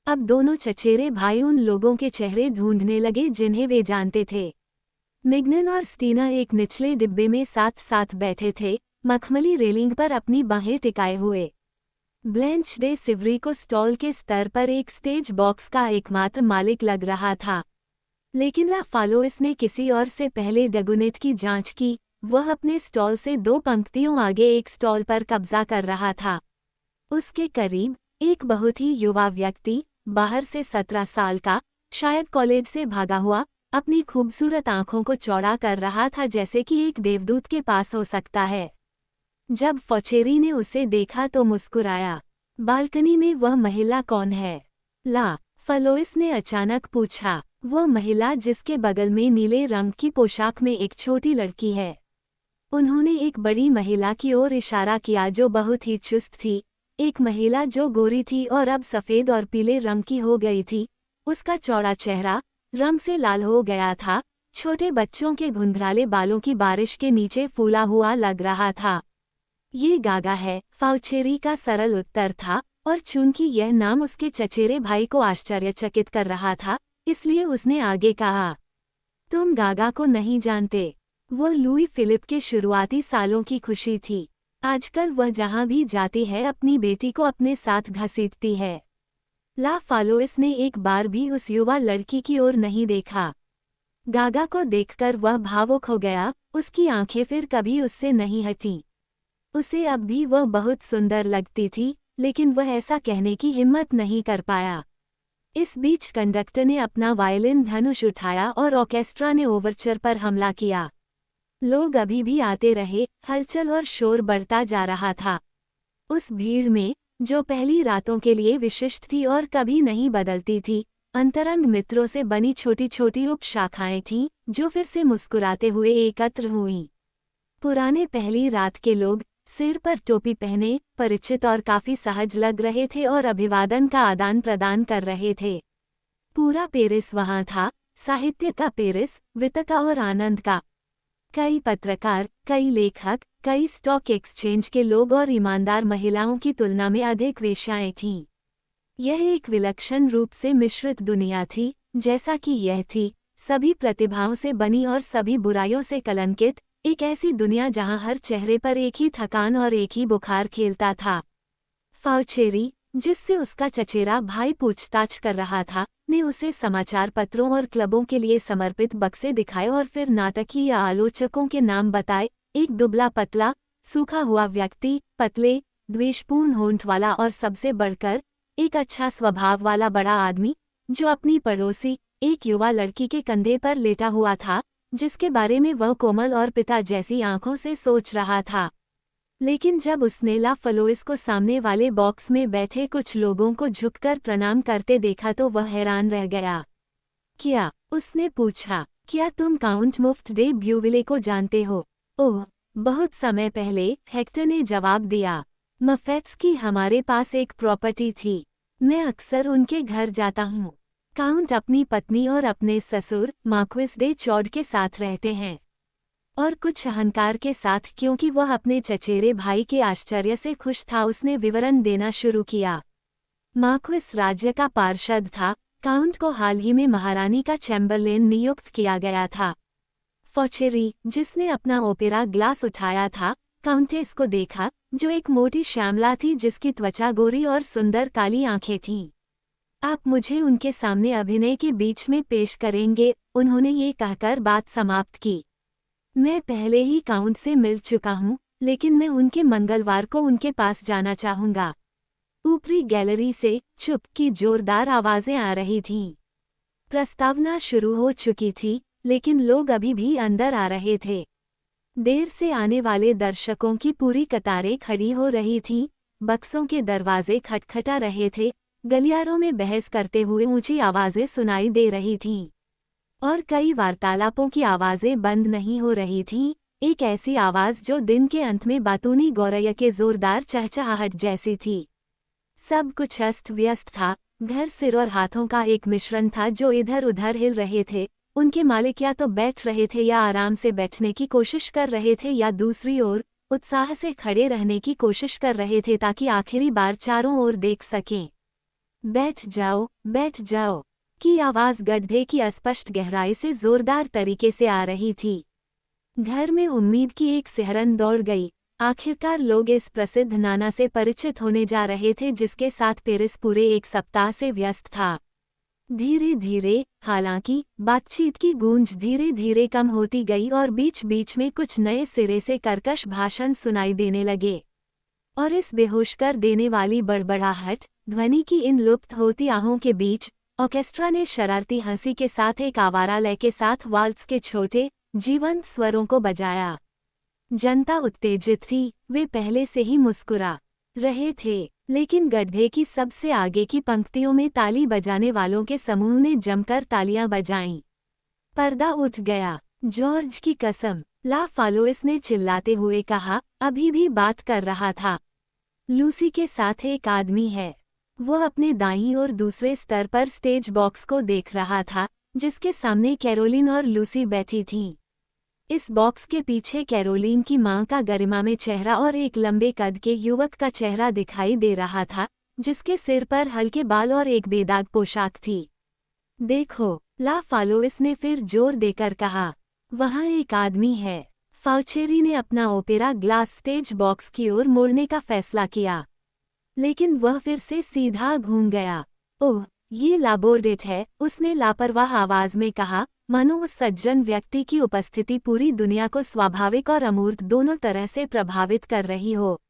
[SPEAKER 1] अब दोनों चचेरे भाई उन लोगों के चेहरे ढूंढने लगे जिन्हें वे जानते थे। मिग्नन और स्टीना एक निचले डिब्बे में साथ साथ बैठे थे, मखमली रेलिंग पर अपनी बाहें टिकाए हुए। ब्लैंच डे सिवरी को स्टॉल के स्तर पर एक स्टेज बॉक्स का एकमात्र मालिक लग रहा था। लेकिन ला फालोइस ने किसी और से पहले डगुनेट की जांच की। वह अपने स्टॉल से 2 पंक्तियों आगे एक स्टॉल पर कब्जा कर रहा था। उसके करीब एक बहुत ही युवा व्यक्ति, बाहर से 17 साल का, शायद कॉलेज से भागा हुआ, अपनी खूबसूरत आंखों को चौड़ा कर रहा था जैसे कि एक देवदूत के पास हो सकता है। जब फौचेरी ने उसे देखा तो मुस्कुराया। बालकनी में वह महिला कौन है? ला फालोइस ने अचानक पूछा। वह महिला जिसके बगल में नीले रंग की पोशाक में एक छोटी लड़की है। उन्होंने एक बड़ी महिला की ओर इशारा किया जो बहुत ही चुस्त थी, एक महिला जो गोरी थी और अब सफ़ेद और पीले रंग की हो गई थी। उसका चौड़ा चेहरा रंग से लाल हो गया था छोटे बच्चों के घुंघराले बालों की बारिश के नीचे फूला हुआ लग रहा था। ये गागा है, फाउचेरी का सरल उत्तर था, और चूंकि यह नाम उसके चचेरे भाई को आश्चर्यचकित कर रहा था, इसलिए उसने आगे कहा, तुम गागा को नहीं जानते। वो लुई फिलिप के शुरुआती सालों की खुशी थी। आजकल वह जहां भी जाती है अपनी बेटी को अपने साथ घसीटती है। ला फालोइस ने एक बार भी उस युवा लड़की की ओर नहीं देखा। गागा को देखकर वह भावुक हो गया, उसकी आंखें फिर कभी उससे नहीं हटीं। उसे अब भी वह बहुत सुंदर लगती थी, लेकिन वह ऐसा कहने की हिम्मत नहीं कर पाया। इस बीच कंडक्टर ने अपना वायलिन धनुष उठाया और ऑर्केस्ट्रा ने ओवरचर पर हमला किया। लोग अभी भी आते रहे, हलचल और शोर बढ़ता जा रहा था। उस भीड़ में, जो पहली रातों के लिए विशिष्ट थी और कभी नहीं बदलती थी, अंतरंग मित्रों से बनी छोटी छोटी उपशाखाएं थीं, जो फिर से मुस्कुराते हुए एकत्र हुईं। पुराने पहली रात के लोग, सिर पर टोपी पहने, परिचित और काफी सहज लग रहे थे और अभिवादन का आदान प्रदान कर रहे थे। पूरा पेरिस वहां था, साहित्य का पेरिस, वित्त का और आनंद का। कई पत्रकार, कई लेखक, कई स्टॉक एक्सचेंज के लोग और ईमानदार महिलाओं की तुलना में अधिक वेश्याएं थीं। यह एक विलक्षण रूप से मिश्रित दुनिया थी, जैसा कि यह थी, सभी प्रतिभाओं से बनी और सभी बुराइयों से कलंकित, एक ऐसी दुनिया जहां हर चेहरे पर एक ही थकान और एक ही बुखार खेलता था। फाउचेरी, जिससे उसका चचेरा भाई पूछताछ कर रहा था, ने उसे समाचार पत्रों और क्लबों के लिए समर्पित बक्से दिखाए और फिर नाटकीय या आलोचकों के नाम बताए। एक दुबला पतला, सूखा हुआ व्यक्ति, पतले, द्वेषपूर्ण होंठ वाला और सबसे बढ़कर, एक अच्छा स्वभाव वाला बड़ा आदमी, जो अपनी पड़ोसी, एक युवा लड़की के कंधे पर लेटा हुआ था, जिसके बारे में वह कोमल और पिता जैसी आंखों से सोच रहा था। लेकिन जब उसने ला फलोइस को सामने वाले बॉक्स में बैठे कुछ लोगों को झुककर प्रणाम करते देखा तो वह हैरान रह गया। क्या? उसने पूछा, क्या तुम काउंट मुफ्त डे ब्यूविले को जानते हो? ओह, बहुत समय पहले, हेक्टर ने जवाब दिया। मफेट्स की हमारे पास एक प्रॉपर्टी थी। मैं अक्सर उनके घर जाता हूँ। काउंट अपनी पत्नी और अपने ससुर, मार्क्विस डे चौड के साथ रहते हैं। और कुछ अहंकार के साथ, क्योंकि वह अपने चचेरे भाई के आश्चर्य से खुश था, उसने विवरण देना शुरू किया। मार्क्विस राज्य का पार्षद था। काउंट को हाल ही में महारानी का चैम्बरलेन नियुक्त किया गया था। फाउचेरी, जिसने अपना ओपेरा ग्लास उठाया था, काउंटेस को देखा, जो एक मोटी श्यामला थी जिसकी त्वचा गोरी और सुंदर काली आंखें थीं। आप मुझे उनके सामने अभिनय के बीच में पेश करेंगे, उन्होंने ये कहकर बात समाप्त की। मैं पहले ही काउंट से मिल चुका हूँ, लेकिन मैं उनके मंगलवार को उनके पास जाना चाहूँगा। ऊपरी गैलरी से चुप की जोरदार आवाज़ें आ रही थीं। प्रस्तावना शुरू हो चुकी थी, लेकिन लोग अभी भी अंदर आ रहे थे। देर से आने वाले दर्शकों की पूरी कतारें खड़ी हो रही थीं, बक्सों के दरवाजे खटखटा रहे थे, गलियारों में बहस करते हुए ऊंची आवाज़ें सुनाई दे रही थीं। और कई वार्तालापों की आवाज़ें बंद नहीं हो रही थीं, एक ऐसी आवाज़ जो दिन के अंत में बातूनी गौरैया के जोरदार चहचहाहट जैसी थी। सब कुछ अस्त व्यस्त था, घर सिर और हाथों का एक मिश्रण था जो इधर उधर हिल रहे थे। उनके मालिक या तो बैठ रहे थे या आराम से बैठने की कोशिश कर रहे थे या दूसरी ओर, उत्साह से खड़े रहने की कोशिश कर रहे थे ताकि आखिरी बार चारों ओर देख सकें। बैठ जाओ की आवाज़ गड्ढे की अस्पष्ट गहराई से जोरदार तरीके से आ रही थी। घर में उम्मीद की एक सिहरन दौड़ गई। आखिरकार लोग इस प्रसिद्ध नाना से परिचित होने जा रहे थे जिसके साथ पेरिस पूरे एक सप्ताह से व्यस्त था। धीरे धीरे, हालांकि, बातचीत की गूंज धीरे धीरे कम होती गई और बीच बीच में कुछ नए सिरे से कर्कश भाषण सुनाई देने लगे। और इस बेहोश कर देने वाली बड़बड़ाहट ध्वनि की इन लुप्त होती आहों के बीच, ऑर्केस्ट्रा ने शरारती हंसी के साथ एक आवारा लय के साथ वाल्ट्स के छोटे, जीवंत स्वरों को बजाया। जनता उत्तेजित थी, वे पहले से ही मुस्कुरा रहे थे, लेकिन गड्ढे की सबसे आगे की पंक्तियों में ताली बजाने वालों के समूह ने जमकर तालियां बजाईं। पर्दा उठ गया। जॉर्ज की कसम, ला फालोइस ने चिल्लाते हुए कहा, अभी भी बात कर रहा था। लूसी के साथ एक आदमी है। वो अपने दाईं ओर दूसरे स्तर पर स्टेज बॉक्स को देख रहा था, जिसके सामने कैरोलिन और लूसी बैठी थीं। इस बॉक्स के पीछे कैरोलिन की मां का गरिमा में चेहरा और एक लंबे कद के युवक का चेहरा दिखाई दे रहा था, जिसके सिर पर हल्के बाल और एक बेदाग पोशाक थी। देखो, ला फालोइस ने फिर जोर देकर कहा। वहाँ एक आदमी है। फाउचेरी ने अपना ओपेरा ग्लास स्टेज बॉक्स की ओर मोड़ने का फैसला किया, लेकिन वह फिर से सीधा घूम गया। ओह, ये लाबोर्डेट है, उसने लापरवाह आवाज में कहा, मानो उस सज्जन व्यक्ति की उपस्थिति पूरी दुनिया को स्वाभाविक और अमूर्त दोनों तरह से प्रभावित कर रही हो।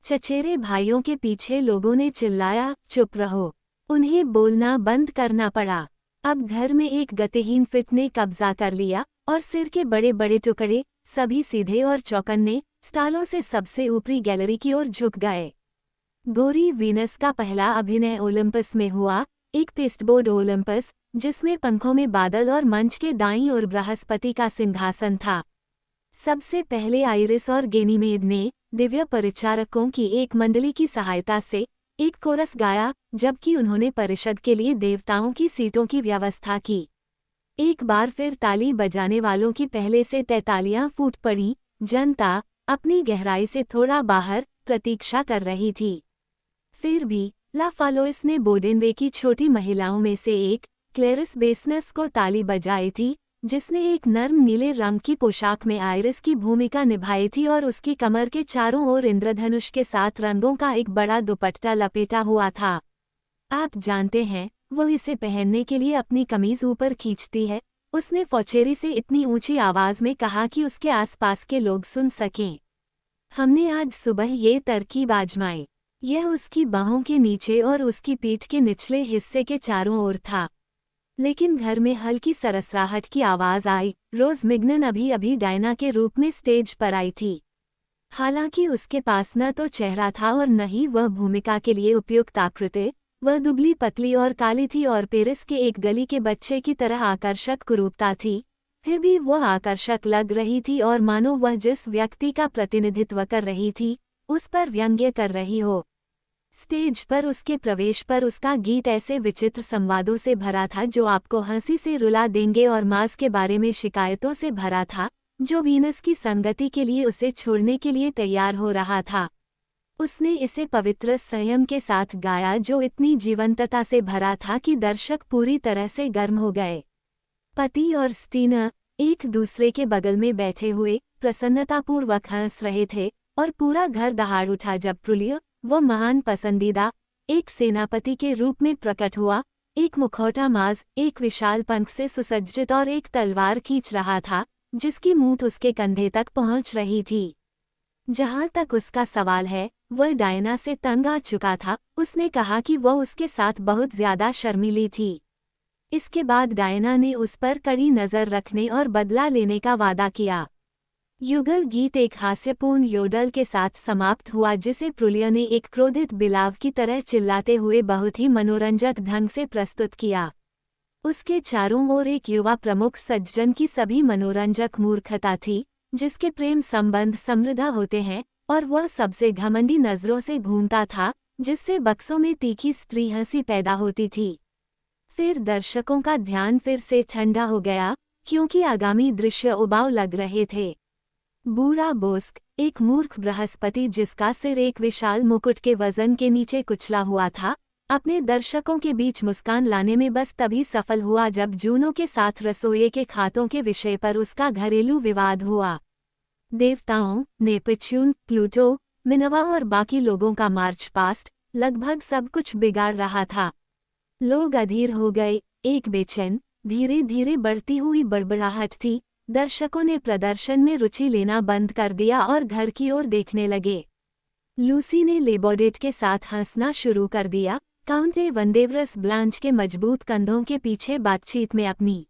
[SPEAKER 1] चचेरे भाइयों के पीछे लोगों ने चिल्लाया, चुप रहो। उन्हें बोलना बंद करना पड़ा। अब घर में एक गतिहीन फिट ने कब्जा कर लिया और सिर के बड़े बड़े टुकड़े, सभी सीधे और चौकन्ने, स्टालों से सबसे ऊपरी गैलरी की ओर झुक गए। गोरी वीनस का पहला अभिनय ओलंपस में हुआ, एक पेस्टबोर्ड ओलंपस, जिसमें पंखों में बादल और मंच के दाईं ओर बृहस्पति का सिंहासन था। सबसे पहले आइरिस और गेनीमेड ने, दिव्य परिचारकों की एक मंडली की सहायता से, एक कोरस गाया, जबकि उन्होंने परिषद के लिए देवताओं की सीटों की व्यवस्था की। एक बार फिर ताली बजाने वालों की पहले से तैतालियां फूट पड़ी। जनता, अपनी गहराई से थोड़ा बाहर, प्रतीक्षा कर रही थी। फिर भी, ला फालोइस ने बोडेनवे की छोटी महिलाओं में से एक, क्लेरिस बेसनस को ताली बजाई थी, जिसने एक नर्म नीले रंग की पोशाक में आइरिस की भूमिका निभाई थी और उसकी कमर के चारों ओर इंद्रधनुष के साथ रंगों का एक बड़ा दुपट्टा लपेटा हुआ था। आप जानते हैं, वो इसे पहनने के लिए अपनी कमीज ऊपर खींचती है, उसने फौचेरी से इतनी ऊंची आवाज में कहा कि उसके आसपास के लोग सुन सकें। हमने आज सुबह ये तरकीब आजमाई। यह उसकी बाहों के नीचे और उसकी पीठ के निचले हिस्से के चारों ओर था। लेकिन घर में हल्की सरसराहट की आवाज आई। रोज मिग्नन अभी अभी डायना के रूप में स्टेज पर आई थी। हालांकि उसके पास न तो चेहरा था और न ही वह भूमिका के लिए उपयुक्त आकृति। वह दुबली पतली और काली थी और पेरिस के एक गली के बच्चे की तरह आकर्षक कुरूपता थी। फिर भी वह आकर्षक लग रही थी और मानो वह जिस व्यक्ति का प्रतिनिधित्व कर रही थी, उस पर व्यंग्य कर रही हो। स्टेज पर उसके प्रवेश पर उसका गीत ऐसे विचित्र संवादों से भरा था जो आपको हंसी से रुला देंगे और मांस के बारे में शिकायतों से भरा था, जो वीनस की संगति के लिए उसे छोड़ने के लिए तैयार हो रहा था। उसने इसे पवित्र संयम के साथ गाया जो इतनी जीवंतता से भरा था कि दर्शक पूरी तरह से गर्म हो गए। पति और स्टीना, एक दूसरे के बगल में बैठे हुए, प्रसन्नतापूर्वक हंस रहे थे और पूरा घर दहाड़ उठा जब प्रुलियो, वो महान पसंदीदा, एक सेनापति के रूप में प्रकट हुआ, एक मुखौटा माज, एक विशाल पंख से सुसज्जित और एक तलवार खींच रहा था, जिसकी मूठ उसके कंधे तक पहुंच रही थी। जहां तक उसका सवाल है, वह डायना से तंग आ चुका था। उसने कहा कि वह उसके साथ बहुत ज्यादा शर्मीली थी। इसके बाद डायना ने उस पर कड़ी नजर रखने और बदला लेने का वादा किया। युगल गीत एक हास्यपूर्ण योडल के साथ समाप्त हुआ जिसे प्रुलियो ने एक क्रोधित बिलाव की तरह चिल्लाते हुए बहुत ही मनोरंजक ढंग से प्रस्तुत किया। उसके चारों ओर एक युवा प्रमुख सज्जन की सभी मनोरंजक मूर्खता थी, जिसके प्रेम संबंध समृद्ध होते हैं, और वह सबसे घमंडी नजरों से घूमता था, जिससे बक्सों में तीखी स्त्री हंसी पैदा होती थी। फिर दर्शकों का ध्यान फिर से ठंडा हो गया, क्योंकि आगामी दृश्य उबाऊ लग रहे थे। बूढ़ा बोस्क, एक मूर्ख बृहस्पति जिसका सिर एक विशाल मुकुट के वजन के नीचे कुचला हुआ था, अपने दर्शकों के बीच मुस्कान लाने में बस तभी सफल हुआ जब जूनो के साथ रसोई के खातों के विषय पर उसका घरेलू विवाद हुआ। देवताओं, नेपच्यून, प्लूटो, मिनर्वा और बाकी लोगों का मार्च पास्ट, लगभग सब कुछ बिगाड़ रहा था। लोग अधीर हो गए, एक बेचैन, धीरे धीरे बढ़ती हुई बड़बड़ाहट थी। दर्शकों ने प्रदर्शन में रुचि लेना बंद कर दिया और घर की ओर देखने लगे। लूसी ने लेबोडेट के साथ हंसना शुरू कर दिया। काउंट वंदेवरस ब्लांच के मजबूत कंधों के पीछे बातचीत में अपनी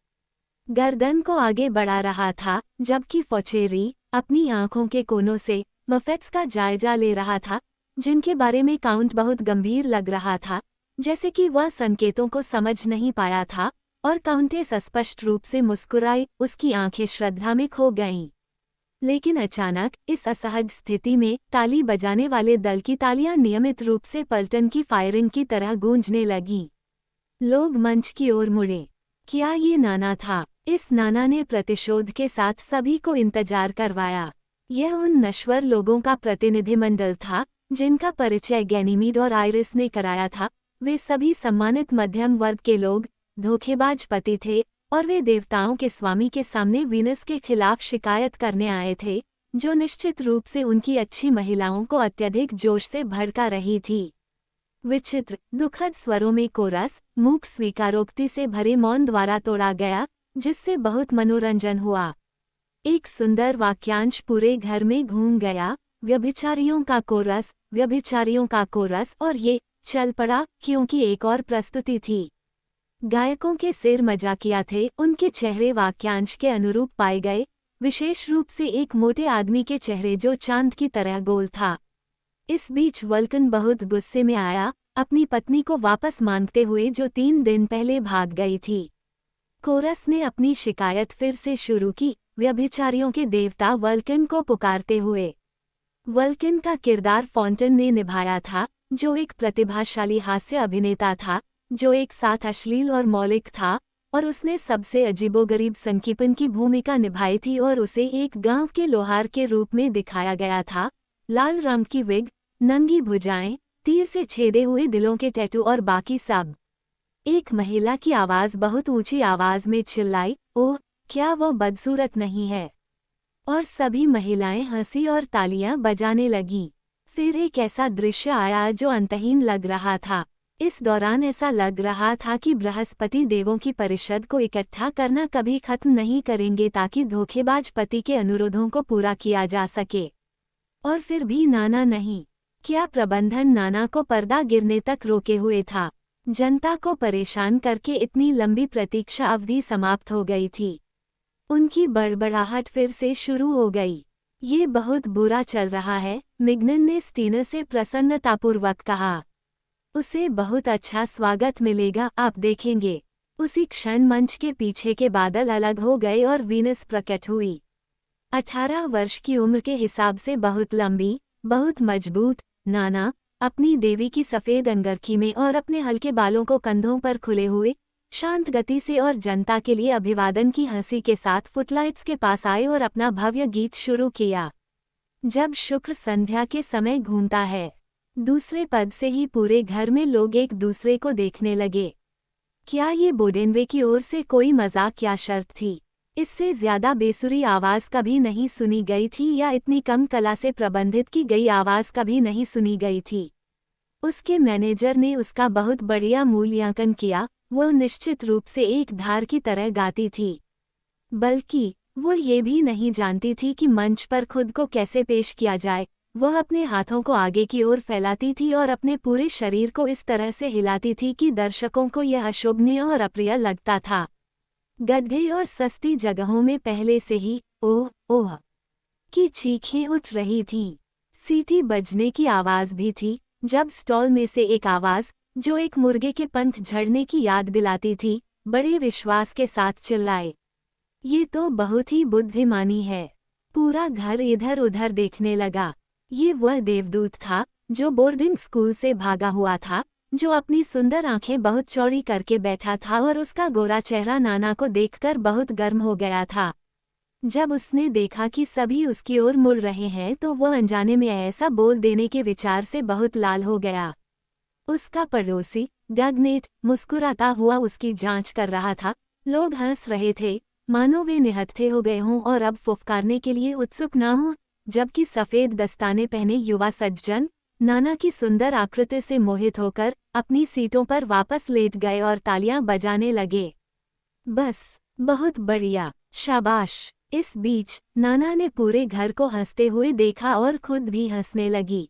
[SPEAKER 1] गर्दन को आगे बढ़ा रहा था, जबकि फौचेरी अपनी आंखों के कोनों से मफेट्स का जायजा ले रहा था, जिनके बारे में काउंट बहुत गंभीर लग रहा था, जैसे कि वह संकेतों को समझ नहीं पाया था, और काउंटेस स्पष्ट रूप से मुस्कुराई। उसकी आंखें श्रद्धा में खो गईं। लेकिन अचानक इस असहज स्थिति में ताली बजाने वाले दल की तालियां नियमित रूप से पलटन की फायरिंग की तरह गूंजने लगीं। लोग मंच की ओर मुड़े। क्या ये नाना था? इस नाना ने प्रतिशोध के साथ सभी को इंतजार करवाया। यह उन नश्वर लोगों का प्रतिनिधिमंडल था जिनका परिचय गैनीमीड और आइरिस ने कराया था। वे सभी सम्मानित मध्यम वर्ग के लोग, धोखेबाज पति थे और वे देवताओं के स्वामी के सामने वीनस के खिलाफ शिकायत करने आए थे, जो निश्चित रूप से उनकी अच्छी महिलाओं को अत्यधिक जोश से भड़का रही थी। विचित्र, दुखद स्वरों में कोरस, मूक स्वीकारोक्ति से भरे मौन द्वारा तोड़ा गया, जिससे बहुत मनोरंजन हुआ। एक सुंदर वाक्यांश पूरे घर में घूम गया, व्यभिचारियों का कोरस, व्यभिचारियों का कोरस, और ये चल पड़ा क्योंकि एक और प्रस्तुति थी। गायकों के सिर मजाकिया थे, उनके चेहरे वाक्यांश के अनुरूप पाए गए, विशेष रूप से एक मोटे आदमी के चेहरे जो चांद की तरह गोल था। इस बीच वल्कन बहुत गुस्से में आया, अपनी पत्नी को वापस मांगते हुए जो 3 दिन पहले भाग गई थी। कोरस ने अपनी शिकायत फिर से शुरू की, व्यभिचारियों के देवता वल्कन को पुकारते हुए। वल्कन का किरदार फॉन्टन ने निभाया था, जो एक प्रतिभाशाली हास्य अभिनेता था, जो एक साथ अश्लील और मौलिक था, और उसने सबसे अजीबोगरीब संकीपन की भूमिका निभाई थी और उसे एक गांव के लोहार के रूप में दिखाया गया था। लाल रंग की विग, नंगी भुजाएं, तीर से छेदे हुए दिलों के टैटू और बाकी सब। एक महिला की आवाज बहुत ऊंची आवाज में चिल्लाई, ओह, क्या वो बदसूरत नहीं है? और सभी महिलाएं हंसी और तालियां बजाने लगीं। फिर एक ऐसा दृश्य आया जो अंतहीन लग रहा था। इस दौरान ऐसा लग रहा था कि बृहस्पति देवों की परिषद को इकट्ठा करना कभी खत्म नहीं करेंगे ताकि धोखेबाज पति के अनुरोधों को पूरा किया जा सके। और फिर भी नाना नहीं। क्या प्रबंधन नाना को पर्दा गिरने तक रोके हुए था? जनता को परेशान करके इतनी लंबी प्रतीक्षा अवधि समाप्त हो गई थी। उनकी बड़बड़ाहट फिर से शुरू हो गई। ये बहुत बुरा चल रहा है, मिग्नन ने स्टीनर से प्रसन्नतापूर्वक कहा। उसे बहुत अच्छा स्वागत मिलेगा, आप देखेंगे। उसी क्षण मंच के पीछे के बादल अलग हो गए और वीनस प्रकट हुई। 18 वर्ष की उम्र के हिसाब से बहुत लंबी, बहुत मजबूत, नाना अपनी देवी की सफ़ेद अंगरखी में और अपने हल्के बालों को कंधों पर खुले हुए, शांत गति से और जनता के लिए अभिवादन की हंसी के साथ फुटलाइट्स के पास आए और अपना भव्य गीत शुरू किया। जब शुक्र संध्या के समय घूमता है, दूसरे पद से ही पूरे घर में लोग एक दूसरे को देखने लगे। क्या ये बोडेनवे की ओर से कोई मजाक या शर्त थी? इससे ज्यादा बेसुरी आवाज कभी नहीं सुनी गई थी या इतनी कम कला से प्रबंधित की गई आवाज कभी नहीं सुनी गई थी। उसके मैनेजर ने उसका बहुत बढ़िया मूल्यांकन किया। वो निश्चित रूप से एक धार की तरह गाती थी, बल्कि वो ये भी नहीं जानती थी कि मंच पर खुद को कैसे पेश किया जाए। वह अपने हाथों को आगे की ओर फैलाती थी और अपने पूरे शरीर को इस तरह से हिलाती थी कि दर्शकों को यह अशोभनीय और अप्रिय लगता था। गड्ढे और सस्ती जगहों में पहले से ही ओह ओह की चीखें उठ रही थीं। सीटी बजने की आवाज भी थी, जब स्टॉल में से एक आवाज, जो एक मुर्गे के पंख झड़ने की याद दिलाती थी, बड़े विश्वास के साथ चिल्लाए, ये तो बहुत ही बुद्धिमानी है। पूरा घर इधर उधर देखने लगा। ये वह देवदूत था जो बोर्डिंग स्कूल से भागा हुआ था, जो अपनी सुंदर आंखें बहुत चौड़ी करके बैठा था और उसका गोरा चेहरा नाना को देखकर बहुत गर्म हो गया था। जब उसने देखा कि सभी उसकी ओर मुड़ रहे हैं तो वह अनजाने में ऐसा बोल देने के विचार से बहुत लाल हो गया। उसका पड़ोसी गगनेट मुस्कुराता हुआ उसकी जांच कर रहा था। लोग हंस रहे थे, मानो वे निहत्थे हो गए हों और अब फुफकारने के लिए उत्सुक न हों, जबकि सफ़ेद दस्ताने पहने युवा सज्जन नाना की सुंदर आकृति से मोहित होकर अपनी सीटों पर वापस लेट गए और तालियां बजाने लगे। बस, बहुत बढ़िया, शाबाश। इस बीच नाना ने पूरे घर को हंसते हुए देखा और खुद भी हंसने लगी।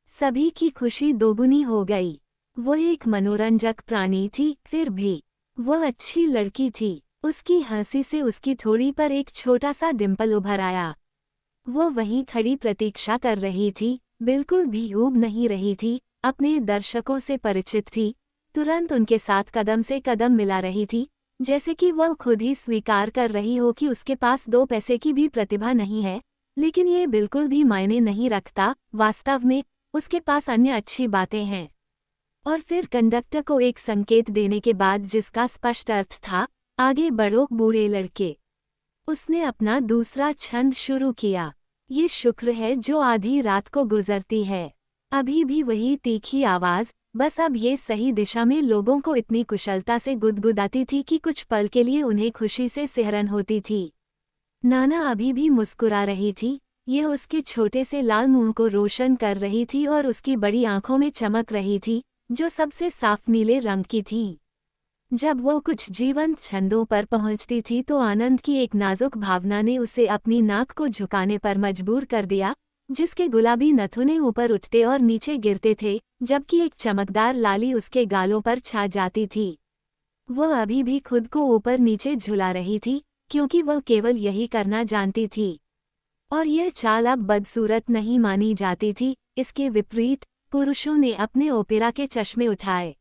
[SPEAKER 1] सभी की खुशी दोगुनी हो गई। वो एक मनोरंजक प्राणी थी, फिर भी वह अच्छी लड़की थी। उसकी हंसी से उसकी ठोड़ी पर एक छोटा सा डिंपल उभर आया। वो वहीं खड़ी प्रतीक्षा कर रही थी, बिल्कुल भी ऊब नहीं रही थी, अपने दर्शकों से परिचित थी, तुरंत उनके साथ कदम से कदम मिला रही थी, जैसे कि वह खुद ही स्वीकार कर रही हो कि उसके पास 2 पैसे की भी प्रतिभा नहीं है, लेकिन ये बिल्कुल भी मायने नहीं रखता, वास्तव में उसके पास अन्य अच्छी बातें हैं। और फिर कंडक्टर को एक संकेत देने के बाद, जिसका स्पष्ट अर्थ था, आगे बढ़ो बूढ़े लड़के। उसने अपना दूसरा छंद शुरू किया। ये शुक्र है जो आधी रात को गुजरती है। अभी भी वही तीखी आवाज, बस अब ये सही दिशा में लोगों को इतनी कुशलता से गुदगुदाती थी कि कुछ पल के लिए उन्हें खुशी से सिहरन होती थी। नाना अभी भी मुस्कुरा रही थी। ये उसके छोटे से लाल मुंह को रोशन कर रही थी और उसकी बड़ी आंखों में चमक रही थी, जो सबसे साफ नीले रंग की थी। जब वो कुछ जीवंत छंदों पर पहुंचती थी तो आनंद की एक नाजुक भावना ने उसे अपनी नाक को झुकाने पर मजबूर कर दिया, जिसके गुलाबी नथुने ऊपर उठते और नीचे गिरते थे, जबकि एक चमकदार लाली उसके गालों पर छा जाती थी। वह अभी भी खुद को ऊपर नीचे झुला रही थी, क्योंकि वह केवल यही करना जानती थी। और यह चाल अब बदसूरत नहीं मानी जाती थी। इसके विपरीत पुरुषों ने अपने ओपेरा के चश्मे उठाए।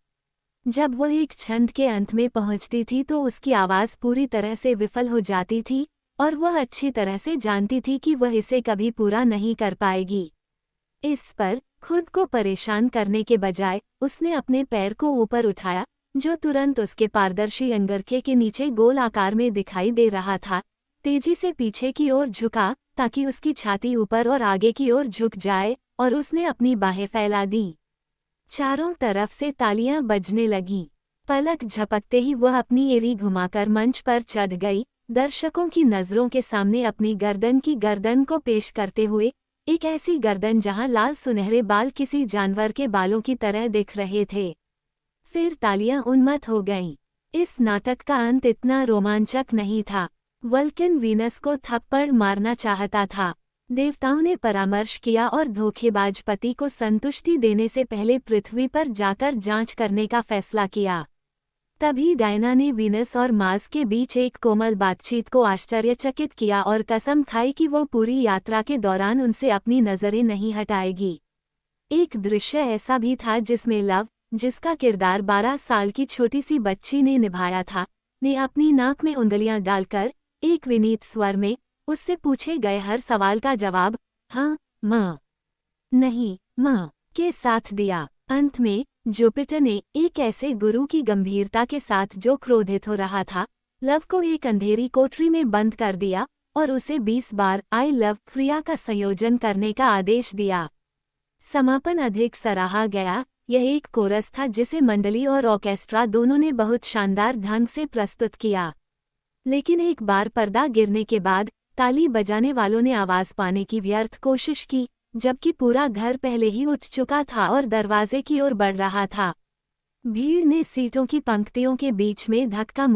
[SPEAKER 1] जब वह एक छंद के अंत में पहुंचती थी तो उसकी आवाज़ पूरी तरह से विफल हो जाती थी, और वह अच्छी तरह से जानती थी कि वह इसे कभी पूरा नहीं कर पाएगी। इस पर खुद को परेशान करने के बजाय उसने अपने पैर को ऊपर उठाया, जो तुरंत उसके पारदर्शी अंगरखे के नीचे गोल आकार में दिखाई दे रहा था, तेजी से पीछे की ओर झुका ताकि उसकी छाती ऊपर और आगे की ओर झुक जाए, और उसने अपनी बाहें फैला दी। चारों तरफ से तालियां बजने लगीं। पलक झपकते ही वह अपनी एड़ी घुमाकर मंच पर चढ़ गई, दर्शकों की नज़रों के सामने अपनी गर्दन को पेश करते हुए, एक ऐसी गर्दन जहां लाल सुनहरे बाल किसी जानवर के बालों की तरह दिख रहे थे। फिर तालियां उन्मत्त हो गईं। इस नाटक का अंत इतना रोमांचक नहीं था। वल्कन वीनस को थप्पड़ मारना चाहता था। देवताओं ने परामर्श किया और धोखेबाज पति को संतुष्टि देने से पहले पृथ्वी पर जाकर जांच करने का फैसला किया। तभी डायना ने वीनस और मार्स के बीच एक कोमल बातचीत को आश्चर्यचकित किया और कसम खाई कि वो पूरी यात्रा के दौरान उनसे अपनी नज़रें नहीं हटाएगी। एक दृश्य ऐसा भी था जिसमें लव, जिसका किरदार 12 साल की छोटी सी बच्ची ने निभाया था, ने अपनी नाक में उंगलियां डालकर एक विनीत स्वर में उससे पूछे गए हर सवाल का जवाब हाँ, माँ, नहीं, माँ के साथ दिया। अंत में जुपिटर ने एक ऐसे गुरु की गंभीरता के साथ जो क्रोधित हो रहा था, लव को एक अंधेरी कोठरी में बंद कर दिया और उसे 20 बार आई लव क्रिया का संयोजन करने का आदेश दिया। समापन अधिक सराहा गया। यह एक कोरस था जिसे मंडली और ऑर्केस्ट्रा दोनों ने बहुत शानदार ढंग से प्रस्तुत किया। लेकिन एक बार पर्दा गिरने के बाद ताली बजाने वालों ने आवाज़ पाने की व्यर्थ कोशिश की, जबकि पूरा घर पहले ही उठ चुका था और दरवाजे की ओर बढ़ रहा था। भीड़ ने सीटों की पंक्तियों के बीच में धक्का